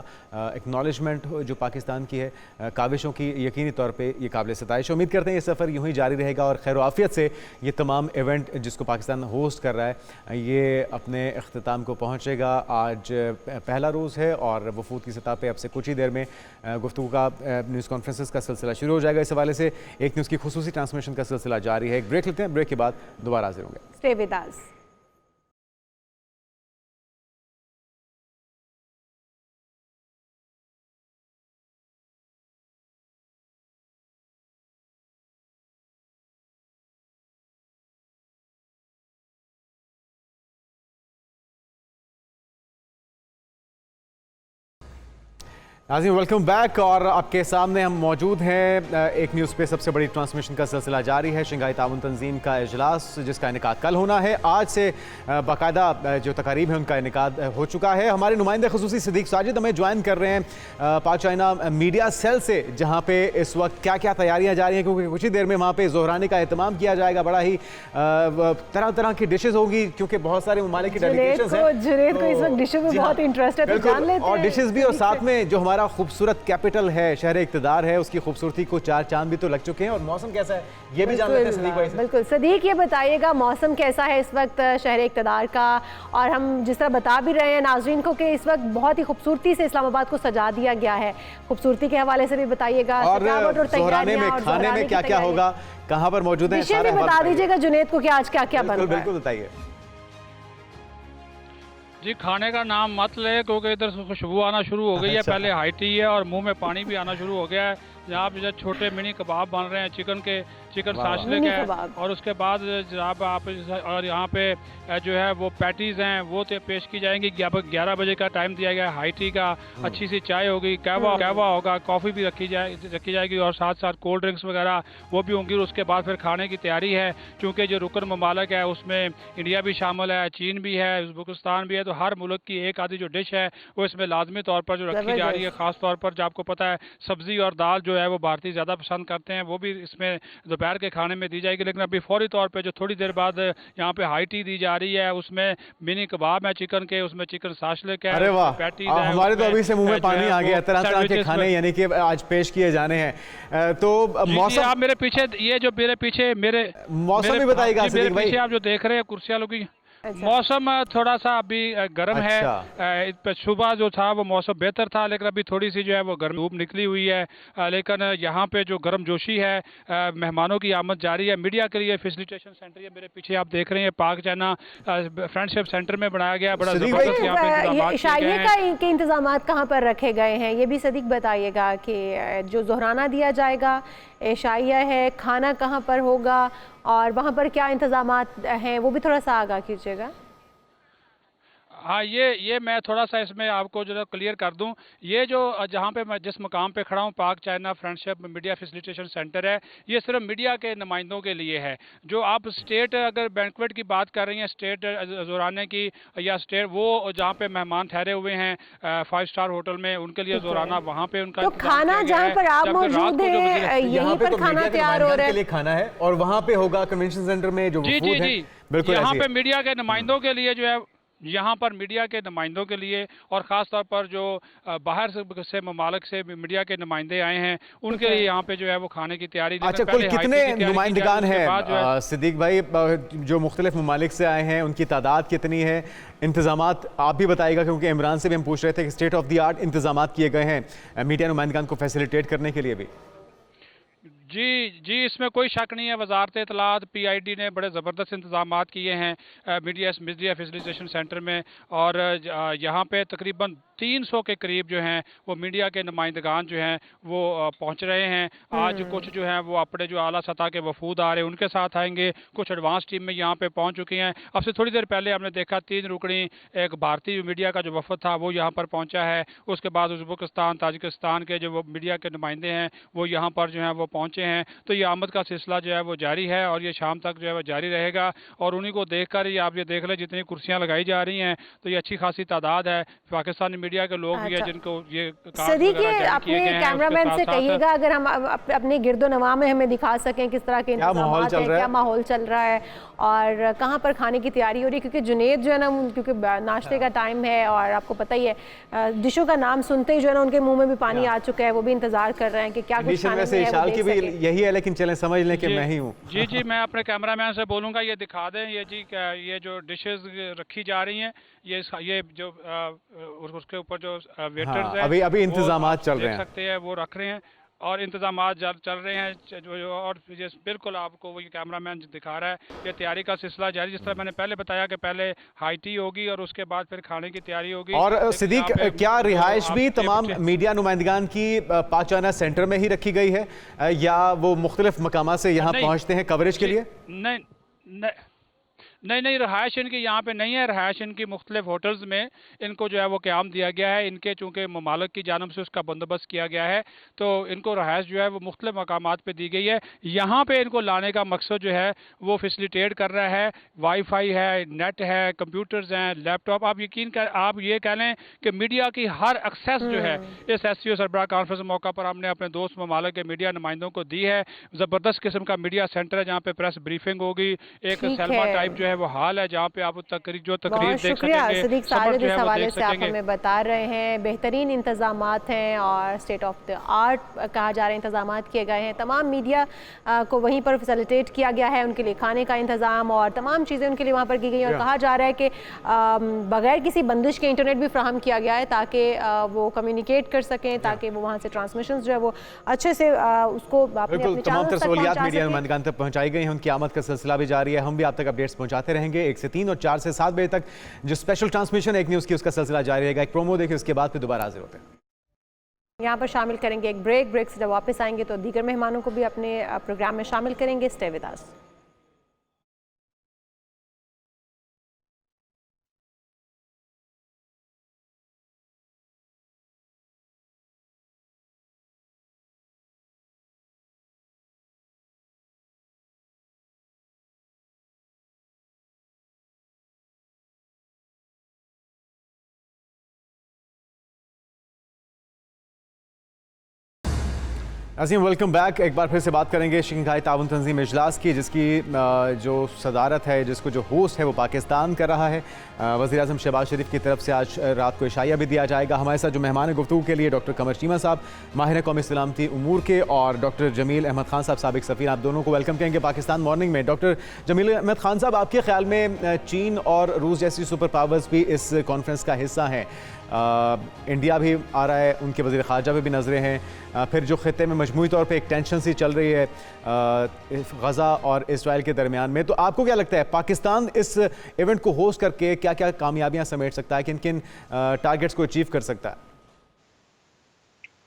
एक्नॉलेजमेंट जो पाकिस्तान की है काविशों की, यकीनी तौर पे ये काबिल सताइश। उम्मीद करते हैं ये सफ़र यूँ ही जारी रहेगा और खैर आफियत से ये तमाम इवेंट जिसको पाकिस्तान होस्ट कर रहा है ये अपने अख्ताम को पहुँचेगा। आज पहला रोज़ है और वफूद की सतह पर अब से कुछ ही देर में गुफ्तगू का न्यूज़ कॉन्फ्रेंसेस का सिलसिला शुरू हो जाएगा। इस हवाले से एक न्यूज़ की खुसूसी ट्रांसमिशन का सिलसिला जारी है। एक ब्रेक लेते हैं, ब्रेक के बाद दोबारा हाजिर होंगे। स्टे विद अस। नाज़रीन वेलकम बैक, और आपके सामने हम मौजूद हैं। एक न्यूज़ पे सबसे बड़ी ट्रांसमिशन का सिलसिला जारी है। शंघाई ताउन तंजीम का इजलास जिसका इनेकाद कल होना है, आज से बाकायदा जो तकारीब है उनका इनेकाद हो चुका है। हमारे नुमाइंदे खुसूसी सिद्दीक साजिद हमें ज्वाइन कर रहे हैं पाक चाइना मीडिया सेल से, जहाँ पे इस वक्त क्या क्या तैयारियाँ जारी हैं, क्योंकि कुछ ही देर में वहाँ पर ज़ोहरानी का एहतमाम किया जाएगा। बड़ा ही तरह तरह की डिशेज़ होगी क्योंकि बहुत सारे ममालिक की डेलीगेशंस हैं। जुनैद को इस वक्त डिशेज़ में बहुत इंटरेस्ट है, तो जान लेते हैं। और डिशेज़ भी, और साथ में जो हमारा खूबसूरत कैपिटल है, शहर इक़्तिदार है, उसकी खूबसूरती को चार चांद भी तो लग चुके हैं। और मौसम कैसा है ये भी जान लेते हैं सदीक भाई से। बिल्कुल सदीक, ये बताइएगा मौसम कैसा है इस वक्त शहर इक़्तिदार का, और हम जिस तरह बता भी रहे हैं नाज़रीन को कि इस वक्त बहुत ही खूबसूरती से इस्लामाबाद को सजा दिया गया है, खूबसूरती के हवाले से भी बताइएगा। और ज़ोहरानी में खाने में क्या क्या होगा, कहाँ पर मौजूद है, डिशेज़ भी बता दीजिएगा जुनैद को कि आज क्या क्या बन रहा है। बिल्कुल बताइए जी। खाने का नाम मत ले क्योंकि इधर खुशबू आना शुरू हो गई है। पहले हाई टी है और मुंह में पानी भी आना शुरू हो गया है। यहाँ पे जो छोटे मिनी कबाब बन रहे हैं चिकन के, चिकन वाह, वाह। साशलिक मिनी है, कबाब। और उसके बाद जनाब आप और यहाँ पे जो है वो पैटीज़ हैं वो तो पेश की जाएंगी। 11 बजे का टाइम दिया गया है। हाई टी का अच्छी सी चाय होगी, कहवा होगा, कॉफ़ी भी रखी जाएगी और साथ साथ कोल्ड ड्रिंक्स वगैरह वो भी होंगी। और उसके बाद फिर खाने की तैयारी है, चूँकि जो रुकन ममालिक है उसमें इंडिया भी शामिल है, चीन भी है, उज़्बेकिस्तान भी है, तो हर मुल्क की एक आधी जो डिश है वो इसमें लाजमी तौर पर जो रखी जा रही है। ख़ास तौर पर जो आपको पता है सब्ज़ी और दाल जो है वो भारतीय ज़्यादा पसंद करते हैं, वो भी इसमें दोपहर के खाने में दी जाएगी। लेकिन अभी फौरी तौर पे जो थोड़ी देर बाद यहाँ पे हाई टी दी जा रही है, उसमें मिनी कबाब है चिकन के, उसमें चिकन साशलिक है, अरे वाह, पैटीज हमारे तो अभी से मुंह में पानी आ गया। तरह तरह के खाने यानी कि आज पेश किए जाने हैं। तो मौसम, आप मेरे पीछे ये जो मेरे पीछे मेरे मौसम भी बताइएगा सिद्दीक भाई। पीछे आप जो देख रहे हैं कुर्सियां लोग, मौसम थोड़ा सा अभी गर्म है। सुबह जो था वो मौसम बेहतर था, लेकिन अभी थोड़ी सी जो है वो गर्म धूप निकली हुई है। लेकिन यहाँ पे जो गर्म जोशी है, मेहमानों की आमद जारी है। मीडिया के लिए फैसिलिटेशन सेंटर ये मेरे पीछे आप देख रहे हैं, पाक चाइना फ्रेंडशिप सेंटर में बनाया गया, बड़ा जबरदस्त यहाँ पे इशाइये के इंतजाम कहाँ पर रखे गए हैं, ये भी सदीक बताइएगा कि जो ज़ोहराना दिया जाएगा, इशाइया है, खाना कहाँ पर होगा और वहाँ पर क्या इंतजामात हैं, वो भी थोड़ा सा आगाह कीजिएगा। हाँ, ये मैं थोड़ा सा इसमें आपको जो क्लियर कर दूं, ये जो जहाँ पे मैं जिस मकाम पे खड़ा हूँ, पाक China friendship media facilitation centre है, ये सिर्फ मीडिया के नुमाइंदों के लिए है। जो आप स्टेट अगर बैंक्वेट की बात कर रही हैं, स्टेट ज़ोराने की या स्टेट वो जहाँ पे मेहमान ठहरे हुए हैं 5 स्टार होटल में, उनके लिए ज़ोराना वहाँ पे उनका तो खाना जहाँ पर आप मौजूद हैं यहीं पर खाना तैयार हो रहा है, खाना है और वहाँ पे होगा कन्वेंशन सेंटर में जो जी जी जी, बिल्कुल यहाँ पे मीडिया के नुमाइंदों के लिए जो है, यहाँ पर मीडिया के नुमाइंदों के लिए और ख़ास तौर पर जो बाहर से ममालिक से मीडिया के नुमाइंदे आए हैं उनके लिए यहाँ पे जो है वो खाने की तैयारी। अच्छा, कुल कितने नुमाइंदगान हैं सिद्दीक भाई जो मुख्तलिफ ममालिक से आए हैं, उनकी तादाद कितनी है? इंतजामात आप भी बताइएगा, क्योंकि इमरान से भी हम पूछ रहे थे कि स्टेट ऑफ द आर्ट इंतजामात किए गए हैं मीडिया नुमाइंदगान को फैसिलिटेट करने के लिए भी। जी, इसमें कोई शक नहीं है। वजारत इत्तलात PID ने बड़े ज़बरदस्त इंतजाम किए हैं मीडिया फैसिलिटेशन सेंटर में, और यहाँ पे तकरीबन 300 के करीब जो हैं वो मीडिया के नुमाइंदगान जो हैं वो पहुँच रहे हैं। आज कुछ जो हैं वो अपने जो आला सतह के वफूद आ रहे हैं उनके साथ आएंगे, कुछ एडवांस टीम में यहाँ पे पहुँच चुकी हैं। अब से थोड़ी देर पहले हमने देखा 3 रुकनी एक भारतीय मीडिया का जो वफद था वो यहाँ पर पहुँचा है। उसके बाद उज़्बेकिस्तान, ताजिकिस्तान के जो वो मीडिया के नुमाइंदे हैं वो यहाँ पर जो हैं वो पहुँचे हैं। तो ये आमद का सिलसिला जो है वो जारी है और ये शाम तक जो है वो जारी रहेगा। और उन्हीं को देख कर ही आप ये देख लें, जितनी कुर्सियाँ लगाई जा रही हैं तो ये अच्छी खासी तादाद है। पाकिस्तानी मीडिया के लोग भी है जिनको ये सदीक अपने कैमरामैन से कहिएगा अगर हम अपने गिरदो नवा में हमें दिखा सकें किस तरह के इंतजामात हैं, क्या माहौल चल रहा है और कहाँ पर खाने की तैयारी हो रही है। क्योंकि जुनेद जो है ना, क्योंकि नाश्ते का टाइम है और आपको पता ही है डिशों का नाम सुनते ही जो है ना उनके मुंह में भी पानी आ चुका है, वो भी इंतजार कर रहे हैं कि क्या कुछ खाने में है वो देख सकें। यही है, लेकिन चलें समझ लें कि मैं ही हूँ। जी, मैं अपने कैमरामैन से बोलूँगा ये दिखा दें, ये जी ये जो डिशेस रखी जा रही हैं ये जो उसके ऊपर जो वेटर्स हैं अभी इंतजामात चल रहे हैं, सकते हैं वो रख रहे हैं और इंतजामात चल रहे हैं जो, और बिल्कुल आपको वो ये कैमरामैन दिखा रहा है ये तैयारी का सिलसिला जारी। जिस तरह मैंने पहले बताया कि पहले हाई टी होगी और उसके बाद फिर खाने की तैयारी होगी। और सिद्दीक, क्या रिहाइश भी तमाम मीडिया नुमाइंदगान की पाक चाइना सेंटर में ही रखी गई है या वो मुख्तलिफ मकामात से यहाँ पहुँचते हैं कवरेज के लिए? नहीं, रहायश इनकी यहाँ पे नहीं है। रहायश इनकी मुख्तलिफ होटल्स में इनको जो है वो क़याम दिया गया है। इनके चूँकि ममालिक की जानब से उसका बंदोबस्त किया गया है तो इनको रहायश जो है वो मुख्तलिफ मकामात पे दी गई है। यहाँ पे इनको लाने का मकसद जो है वो फैसिलिटेट कर रहा है। वाईफाई है, नेट है, कंप्यूटर्स हैं, लैपटॉप। आप ये कह लें कि मीडिया की हर एक्सेस जो है इस SCO सरबराह कॉन्फ्रेंस मौका पर हमने अपने दोस्त ममालिक के मीडिया नुमाइंदों को दी है। ज़बरदस्त किस्म का मीडिया सेंटर है जहाँ पे प्रेस ब्रीफिंग होगी, एक सैलमा टाइप जो है वो हाल है जहाँ पे आप तकरीर देख सकेंगे। सदीक साजिद इस हवाले से आप हमें बता रहे हैं बेहतरीन इंतजामात हैं और स्टेट ऑफ द आर्ट कहा जा रहा है इंतजामात किए गए हैं। तमाम मीडिया को वहीं पर फैसिलिटेट किया गया है, उनके लिए खाने का इंतज़ाम और तमाम चीज़ें उनके लिए वहाँ पर की गई और कहा जा रहा है कि बगैर किसी बंदिश के इंटरनेट भी फ्राहम किया गया है ताकि वो कम्युनिकेट कर सकें, ताकि वो वहाँ से ट्रांसमिशन जो है वो अच्छे से उसको तमाम तरसूलियात मीडिया नुमाइंदगान तक पहुँचाई गई हैं। उनकी आमद का सिलसिला भी जारी है। हम भी आप तक अपडेट्स पहुँचाते रहेंगे। 1 से 3 और 4 से 7 बजे तक जो स्पेशल ट्रांसमिशन एक न्यूज़ की उसका सिलसिला जारी रहेगा। एक प्रोमो देखिए, उसके बाद फिर दोबारा हाजिर होते हैं। यहाँ पर शामिल करेंगे एक ब्रेक से जब वापस आएंगे तो दीगर मेहमानों को भी अपने प्रोग्राम में शामिल करेंगे। Stay with us. Azeem, welcome back. एक बार फिर से बात करेंगे शंघाई ताउन तंजीम इजलास की, जिसकी जो सदारत है, जिसको जो होस्ट है वो पाकिस्तान कर रहा है। वज़ीर आज़म शहबाज शरीफ की तरफ से आज रात को इशाया भी दिया जाएगा। हमारे साथ जो मेहमान गुफ्तगू के लिए डॉक्टर कमर चीमा साहब, माहिर कौमी सलामती उमूर के, और डॉक्टर जमील अहमद खान साहब, साबिक सफ़ीर, आप दोनों को वेलकम कहेंगे पाकिस्तान मॉर्निंग में। डॉक्टर जमील अहमद खान साहब, आपके ख्याल में चीन और रूस जैसी सुपर पावर्स भी इस कॉन्फ्रेंस का हिस्सा हैं? इंडिया भी आ रहा है, उनके वज़ीर ख़ारजा पे भी नज़रें हैं। फिर जो ख़ित्ते में मजमूई तौर पे एक टेंशन सी चल रही है गज़ा और इसराइल के दरमियान में, तो आपको क्या लगता है पाकिस्तान इस इवेंट को होस्ट करके क्या क्या कामयाबियां समेट सकता है, किन किन टारगेट्स को अचीव कर सकता है?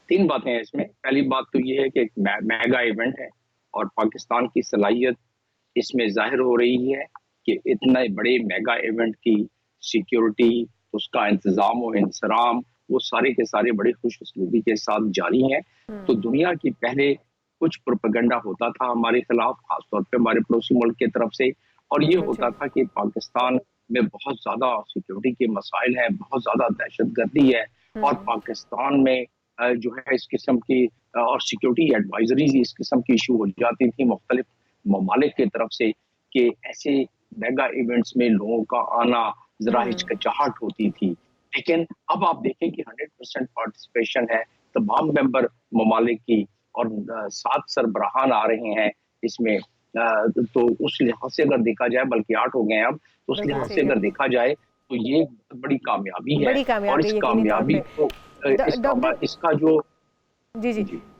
तीन बातें हैं इसमें। पहली बात तो ये है कि एक मेगा इवेंट है और पाकिस्तान की सलाहियत इसमें जाहिर हो रही है कि इतने बड़े मेगा इवेंट की सिक्योरिटी, उसका इंतजाम और इंसराम, वो सारे के सारे बड़े खुशउस्लूबी के साथ जारी हैं। तो दुनिया की पहले कुछ प्रोपेगेंडा होता था हमारे खिलाफ, खासतौर पे हमारे पड़ोसी मुल्क की तरफ से, और ये होता था कि पाकिस्तान में बहुत ज्यादा सिक्योरिटी के मसाइल हैं, बहुत ज्यादा दहशतगर्दी है, और पाकिस्तान में जो है इस किस्म की और सिक्योरिटी एडवाइजरीज इस किस्म की इशू हो जाती थी मुख्तलिफ ममालिक की तरफ से कि ऐसे मेगा इवेंट्स में लोगों का आना जरा हिचकिचाहट होती थी। लेकिन अब आप देखें कि 100% पार्टिसिपेशन है तमाम मेंबर ममालिक की, और 7 सरबराहान आ रहे हैं इसमें। तो उस लिहाज से अगर देखा जाए, बल्कि 8 हो गए हैं अब, तो उस लिहाज से अगर देखा जाए तो ये बड़ी कामयाबी है। और इस कामयाबी को इसका जो जी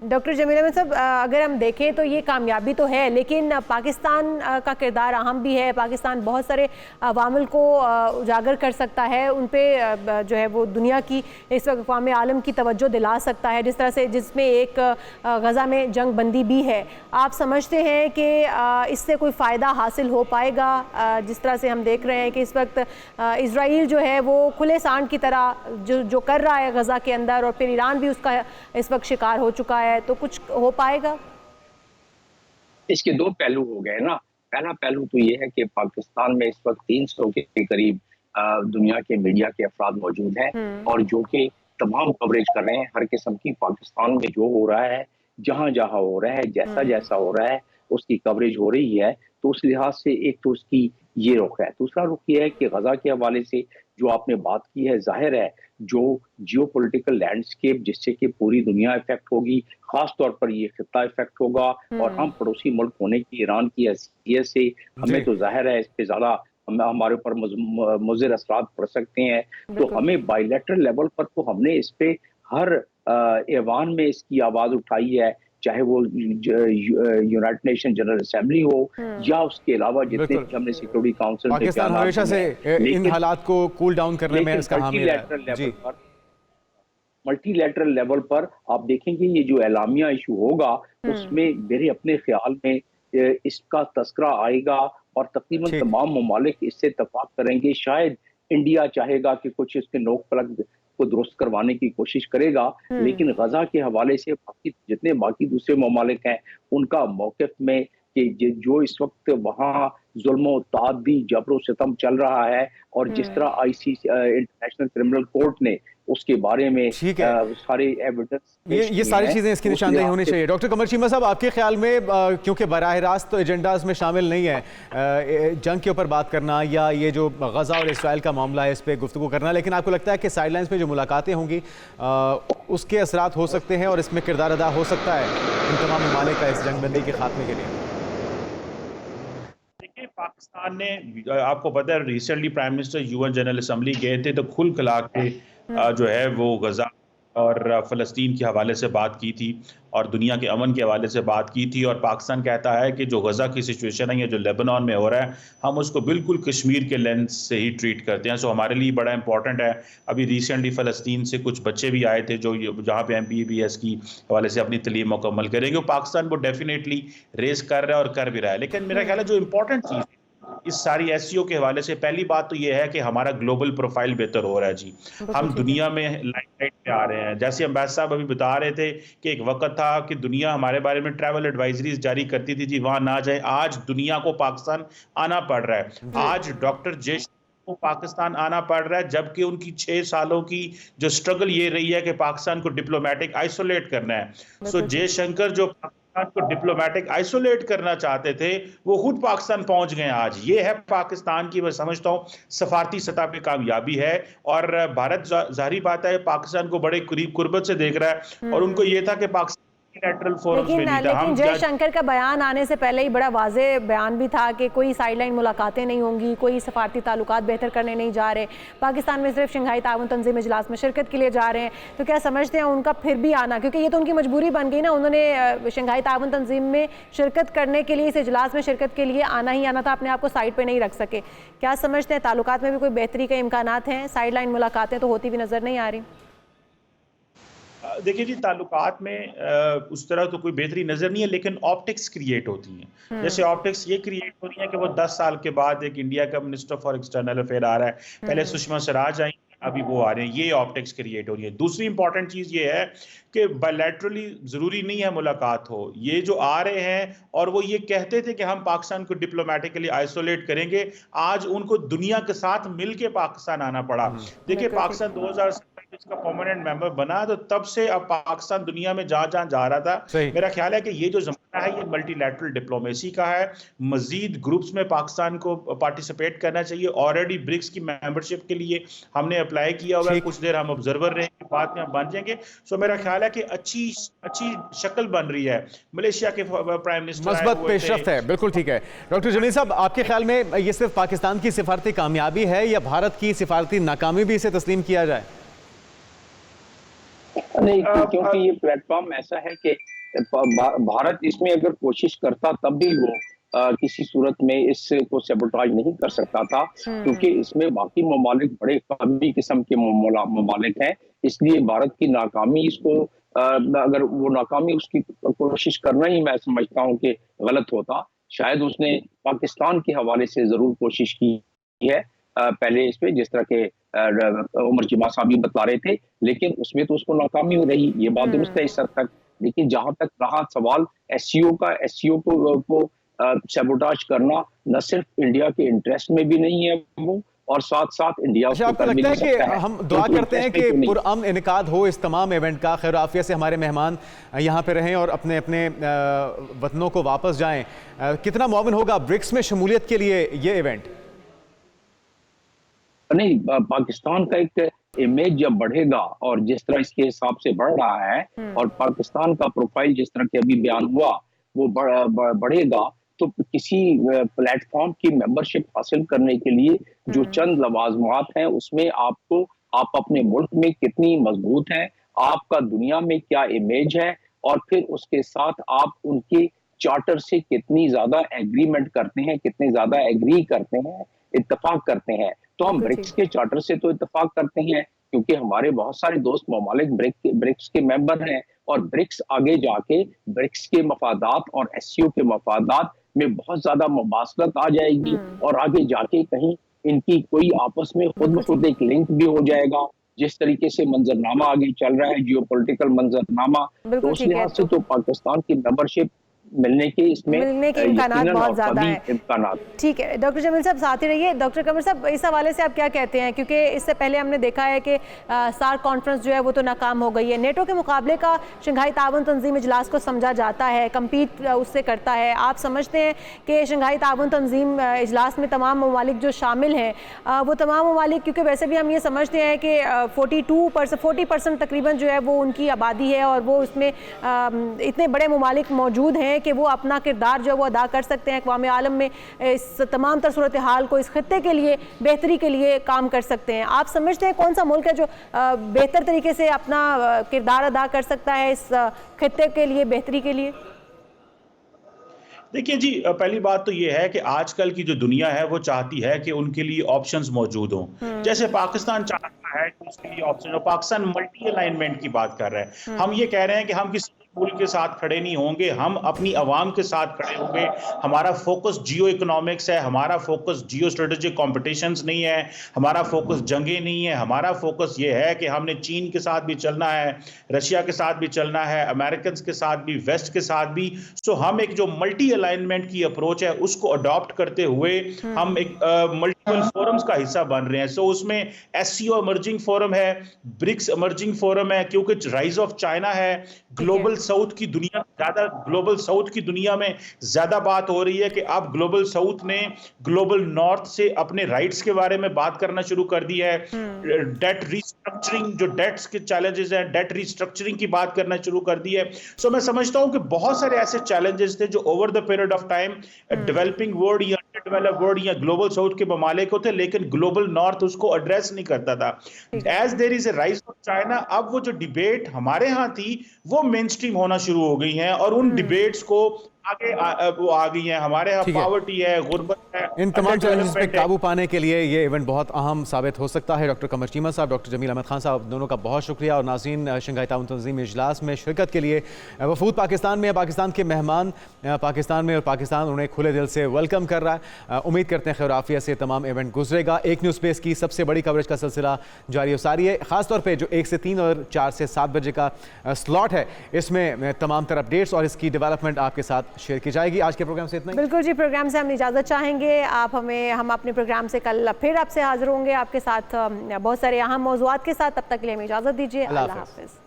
डॉक्टर जमील अहमद साहब, अगर हम देखें तो ये कामयाबी तो है, लेकिन पाकिस्तान का किरदार अहम भी है। पाकिस्तान बहुत सारे अवामिल को उजागर कर सकता है, उन पे जो है वो दुनिया की इस वक्त अक़वाम आलम की तवज्जो दिला सकता है, जिस तरह से जिसमें एक गज़ा में जंग बंदी भी है। आप समझते हैं कि इससे कोई फ़ायदा हासिल हो पाएगा? जिस तरह से हम देख रहे हैं कि इस वक्त इसराइल जो है वो खुले सांड की तरह जो कर रहा है गज़ा के अंदर, और फिर ईरान भी उसका इस वक्त शिकार हो चुका है, तो कुछ हो पाएगा? इसके दो पहलू हो गए ना। पहला पहलू तो ये है कि पाकिस्तान में इस वक्त 300 के करीब दुनिया के मीडिया के अफराद मौजूद हैं, और जो कि तमाम कवरेज कर रहे हैं हर किस्म की। पाकिस्तान में जो हो रहा है, जहां जहां हो रहा है, जैसा जैसा हो रहा है, उसकी कवरेज हो रही है। तो उस लिहाज से एक तो उसकी ये रुख है। दूसरा रुख ये है कि गजा के हवाले से जो आपने बात की है, जाहिर है जो जियोपॉलिटिकल लैंडस्केप जिससे कि पूरी दुनिया इफेक्ट होगी, खास तौर पर ये खित्ता इफेक्ट होगा, और हम पड़ोसी मुल्क होने की ईरान की हैसियत से हमें तो जाहिर है इस पे ज्यादा हमारे ऊपर मुज़िर असरात पड़ सकते हैं। तो हमें बायलैटरल लेवल पर तो हमने इस पे हर ऐवान में इसकी आवाज उठाई है, चाहे वो यूनाइटेड नेशन जनरल असेंबली हो या उसके अलावा जितने हमने सिक्योरिटी काउंसिल में पाकिस्तान हमेशा से इन हालात को कूल डाउन करने में इसका हामी है। मल्टीलैटरल लेवल पर आप देखेंगे ये जो एलामिया इशू होगा उसमें मेरे अपने ख्याल में इसका तस्करा आएगा, और तकरीबन तमाम ममालिक इससे इत्तेफाक करेंगे। शायद इंडिया चाहेगा कि कुछ इसके नोक पलक को दुरुस्त करवाने की कोशिश करेगा, लेकिन गजा के हवाले से जितने बाकी दूसरे ममालिक हैं उनका मौक़िफ़ में कि जो इस वक्त वहाँ जुल्म तादी जबर सितम चल रहा है, और जिस तरह ICC इंटरनेशनल क्रिमिनल कोर्ट ने उसके बारे में सारे एविडेंस, ये सारी चीजें इसकी निशानदेही होनी चाहिए। डॉक्टर कमर चीमा साहब, आपके ख्याल में क्योंकि बराह रास्त तो एजेंडाज में शामिल नहीं है जंग के ऊपर बात करना या ये जो गजा और इसराइल का मामला है इस पर गुफ्तगू करना, लेकिन आपको लगता है कि साइडलाइंस में जो मुलाकातें होंगी उसके असरात हो सकते हैं और इसमें किरदार अदा हो सकता है इन तमाम ममालिक का इस जंगबंदी के खात्मे के लिए? पाकिस्तान ने, आपको पता है, recently prime minister UN general assembly गए थे, तो खुल खिला के जो है वो गजा और फ़लस्तीन के हवाले से बात की थी और दुनिया के अमन के हवाले से बात की थी। और पाकिस्तान कहता है कि जो गज़ा की सिचुएशन है या जो लेबनान में हो रहा है, हम उसको बिल्कुल कश्मीर के लेंस से ही ट्रीट करते हैं। सो हमारे लिए बड़ा इंपॉर्टेंट है। अभी रिसेंटली फ़लस्तीन से कुछ बच्चे भी आए थे जो जहाँ पे MBBS की हवाले से अपनी तलीम मुकम्मल करेंगे। पाकिस्तान वो डेफिनेटली रेस कर रहा है और कर भी रहा है। लेकिन मेरा ख्याल है जो इंपॉर्टेंट चीज़ इस सारी SCO के हवाले से पहली बात तो ये है कि हमारा ग्लोबल प्रोफाइल बेहतर हो रहा है जी। हम दुनिया में लाइमलाइट पे आ रहे हैं। जैसे अम्बेसडर साहब अभी बता रहे थे कि एक वक्त था कि दुनिया हमारे बारे में ट्रैवल एडवाइजरीज जारी करती थी जी, वहां ना जाए। आज दुनिया को पाकिस्तान आना पड़ रहा है। आज डॉक्टर जयशंकर को पाकिस्तान आना पड़ रहा है, जबकि उनकी 6 सालों की जो स्ट्रगल ये रही है कि पाकिस्तान को डिप्लोमेटिक आइसोलेट करना है। सो जयशंकर जो पाकिस्तान को डिप्लोमेटिक आइसोलेट करना चाहते थे, वो खुद पाकिस्तान पहुंच गए आज। ये है पाकिस्तान की, मैं समझता हूँ, सफारती सतह पे कामयाबी है। और भारत जाहिर बात है पाकिस्तान को बड़े करीब कुर्बत से देख रहा है और उनको ये था कि पाकिस्तान लेकिन जयशंकर का बयान आने से पहले ही बड़ा वाज़े बयान भी था कि कोई साइडलाइन मुलाकातें नहीं होंगी, कोई सफारती ताल्लुकात बेहतर करने नहीं जा रहे, पाकिस्तान में सिर्फ शंघाई ताउन तंजीम इजलास में शिरकत के लिए जा रहे हैं। तो क्या समझते हैं उनका फिर भी आना, क्योंकि ये तो उनकी मजबूरी बन गई ना, उन्होंने शंघाई ताउन तंजीम में शिरकत करने के लिए, इस इजलास में शिरकत के लिए आना ही आना था, अपने आप को साइड पर नहीं रख सके। क्या समझते हैं ताल्लुकात में भी कोई बेहतरी के इम्कानात हैं? साइडलाइन मुलाकातें तो होती भी नज़र नहीं आ रही। देखिए जी, ताल्लुकात में उस तरह तो कोई बेहतरी नजर नहीं है, लेकिन ऑप्टिक्स क्रिएट होती हैं। जैसे ऑप्टिक्स ये क्रिएट हो रही है कि वो 10 साल के बाद एक इंडिया का मिनिस्टर फॉर एक्सटर्नल अफेयर आ रहा है। पहले सुषमा स्वराज आई, अभी वो आ रहे हैं। ये ऑप्टिक्स क्रिएट हो रही है। दूसरी इंपॉर्टेंट चीज ये है कि बायलैटरली जरूरी नहीं है मुलाकात हो। ये जो आ रहे हैं और वो ये कहते थे कि हम पाकिस्तान को डिप्लोमेटिकली आइसोलेट करेंगे, आज उनको दुनिया के साथ मिलके पाकिस्तान आना पड़ा। देखिए, पाकिस्तान 2017 इसका परमानेंट मेंबर बना, तो तब से अब पाकिस्तान दुनिया में जहां जा रहा था। मेरा ख्याल है कि ये जो जमाना है ये मल्टीलैटरल डिप्लोमेसी का है। मजीद ग्रुप्स में पाकिस्तान को पार्टिसिपेट करना चाहिए। ऑलरेडी ब्रिक्स की मेंबरशिप के लिए हमने अप्लाई किया हुआ है। कुछ देर हम ऑब्जर्वर रहेंगे, बाद में हम बन जाएंगे। सो मेरा ख्याल है कि अच्छी शक्ल बन रही है। मलेशिया के प्राइम मिनिस्टर मस्बत पेशरफ्त है। बिल्कुल ठीक है। डॉक्टर जमील साहब, आपके ख्याल में ये सिर्फ पाकिस्तान की सिफारती कामयाबी है या भारत की सिफारती नाकामी भी इसे तस्लीम किया जाए? नहीं, क्योंकि ये प्लेटफॉर्म ऐसा है कि भारत इसमें अगर कोशिश करता तब भी वो किसी सूरत में इसको सेबोटाज नहीं कर सकता था, क्योंकि इसमें बाकी ममालिक बड़े कमी किस्म के ममालिक हैं। इसलिए भारत की नाकामी इसको अगर वो नाकामी उसकी कोशिश करना ही मैं समझता हूँ कि गलत होता। शायद उसने पाकिस्तान के हवाले से जरूर कोशिश की है पहले इस पे, जिस तरह के उमर जिमा साहब भी बता रहे थे, लेकिन उसमें तो उसको नाकामी हो रही। ये बात दुरुस्त है इस हद तक। लेकिन जहां तक रहा सवाल SCO का, SCO को सैबोटाज करना न सिर्फ इंडिया के इंटरेस्ट में भी नहीं है वो, और साथ साथ इंडिया अच्छा, आपको लगता है कि हम दुआ करते हैं कि पुरअमन इनेकाद हो इस तमाम इवेंट का, खैर आफियत से हमारे मेहमान यहाँ पे रहें और अपने अपने वतनों को वापस जाएं। कितना मुआवन होगा ब्रिक्स में शमूलियत के लिए ये इवेंट? नहीं, पाकिस्तान का एक इमेज जब बढ़ेगा और जिस तरह इसके हिसाब से बढ़ रहा है और पाकिस्तान का प्रोफाइल जिस तरह के अभी बयान हुआ वो बढ़ेगा, तो किसी प्लेटफॉर्म की मेंबरशिप हासिल करने के लिए जो चंद लवाजमात हैं उसमें आप अपने मुल्क में कितनी मजबूत हैं, आपका दुनिया में क्या इमेज है, और फिर उसके साथ आप उनके चार्टर से कितनी ज्यादा एग्रीमेंट करते हैं, कितने ज्यादा एग्री करते हैं, इत्तेफाक करते हैं। तो हम ब्रिक्स के चार्टर से तो इत्तेफाक करते हैं क्योंकि हमारे बहुत सारे दोस्त ममालिक ब्रिक्स के मेंबर हैं, और ब्रिक्स आगे जाके ब्रिक्स के मफादात और SCO के मफादात में बहुत ज्यादा मुबासलत आ जाएगी, और आगे जाके कहीं इनकी कोई आपस में खुद ब खुद एक लिंक भी हो जाएगा। जिस तरीके से मंजरनामा आगे चल रहा है, जियोपॉलिटिकल मंजरनामा, तो उस लिहाज से तो पाकिस्तान की मेंबरशिप मिलने के इम्कानात बहुत ज्यादा है। ठीक है डॉक्टर जमील साहब, साथ ही रहिए। डॉक्टर कमर साहब, इस हवाले से आप क्या कहते हैं, क्योंकि इससे पहले हमने देखा है कि सार्क कॉन्फ्रेंस जो है वो तो नाकाम हो गई है। नेटो के मुकाबले का शंघाई ताउन तंजीम इजलास को समझा जाता है, कम्पीट उससे करता है। आप समझते हैं कि शंघाई ताउन तंजीम इजलास में तमाम ममालिक जो शामिल हैं वो तमाम ममालिक, क्योंकि वैसे भी हम ये समझते हैं कि 40% तकरीबन जो है वो उनकी आबादी है और वो उसमें इतने बड़े ममालिक मौजूद हैं कि वो अपना किरदार जो वो अदा कर सकते हैं अक़वाम आलम में, इस तमाम तर सूरत हाल को इस खित्ते के लिए बेहतरी के लिए काम कर सकते हैं? आप समझते हैं कौन सा मुल्क है जो बेहतर तरीके से अपना किरदार अदा कर सकता है इस खित्ते के लिए, बेहतरी के लिए? देखिए जी, पहली बात तो ये है कि आजकल की जो दुनिया है वो चाहती है कि उनके लिए ऑप्शंस मौजूद हों। जैसे पाकिस्तान चाहता है कि उसके लिए ऑप्शन हो। पाकिस्तान मल्टी अलाइनमेंट की बात कर रहा है। हम ये कह रहे हैं कि हम किसी मुल्क के साथ खड़े नहीं होंगे, हम अपनी अवाम के साथ खड़े होंगे। हमारा फोकस जियो इकोनॉमिक्स है, हमारा फोकस जियो स्ट्रेटेजिक कॉम्पिटिशन्स नहीं है, हमारा फोकस जंगे नहीं है। हमारा फोकस ये है कि हमने चीन के साथ भी चलना है, रशिया के साथ भी चलना है, अमेरिकन के साथ भी, वेस्ट के साथ भी। सो हम एक जो मल्टी अलाइनमेंट की अप्रोच है उसको अडॉप्ट करते हुए हम एक मल्टीपल फोरम्स का हिस्सा बन रहे हैं। सो उसमें एससीओ इमर्जिंग फोरम है, ब्रिक्स इमर्जिंग फोरम है, क्योंकि राइज ऑफ चाइना है, ग्लोबल साउथ की दुनिया ज्यादा, ग्लोबल साउथ की दुनिया में ज्यादा बात हो रही है कि अब ग्लोबल साउथ ने ग्लोबल नॉर्थ से अपने राइट्स के बारे में बात करना शुरू कर दी है। डेट रीस्ट्रक्चरिंग, जो डेट्स के चैलेंजेस हैं, डेट रीस्ट्रक्चरिंग की बात करना शुरू कर दी है। सो मैं समझता हूं कि बहुत सारे ऐसे चैलेंजेस थे जो over the period of time developing world या डेवलप वर्ल्ड या ग्लोबल साउथ के ममालिक को थे, लेकिन ग्लोबल नॉर्थ उसको एड्रेस नहीं करता था। As there is a rise of China, अब वो जो डिबेट हमारे यहाँ थी वो मेन स्ट्रीम होना शुरू हो गई हैं और उन डिबेट्स को आगे वो आ गई हैं। हमारे यहाँ पॉवर्टी है, गुर्बत है, इन तमाम चैलेंजेस पे काबू पाने के लिए ये इवेंट बहुत अहम साबित हो सकता है। डॉक्टर कमर चीमा साहब, डॉक्टर जमील अहमद खान साहब, दोनों का बहुत शुक्रिया। और नाज़रीन, शंघाई ताउन तंजीम इजलास में शिरकत के लिए वफूद पाकिस्तान में है, पाकिस्तान के मेहमान पाकिस्तान में, और पाकिस्तान उन्हें खुले दिल से वेलकम कर रहा है। उम्मीद करते हैं खैर आफियत से तमाम इवेंट गुजरेगा। एक न्यूज़ स्पेस की सबसे बड़ी कवरेज का सिलसिला जारी सारी है, खासतौर पर जो 1 से 3 और 4 से 7 बजे का स्लॉट है, इसमें तमाम तरह अपडेट्स और इसकी डेवलपमेंट आपके साथ शेयर की जाएगी। आज के प्रोग्राम से इतना ही। बिल्कुल जी, प्रोग्राम से हम इजाज़त चाहेंगे। हम अपने प्रोग्राम से कल फिर आपसे हाजिर होंगे आपके साथ बहुत सारे अहम मौज़ूआत के साथ। तब तक के लिए हमें इजाज़त दीजिए। अल्लाह हाफ़िज़।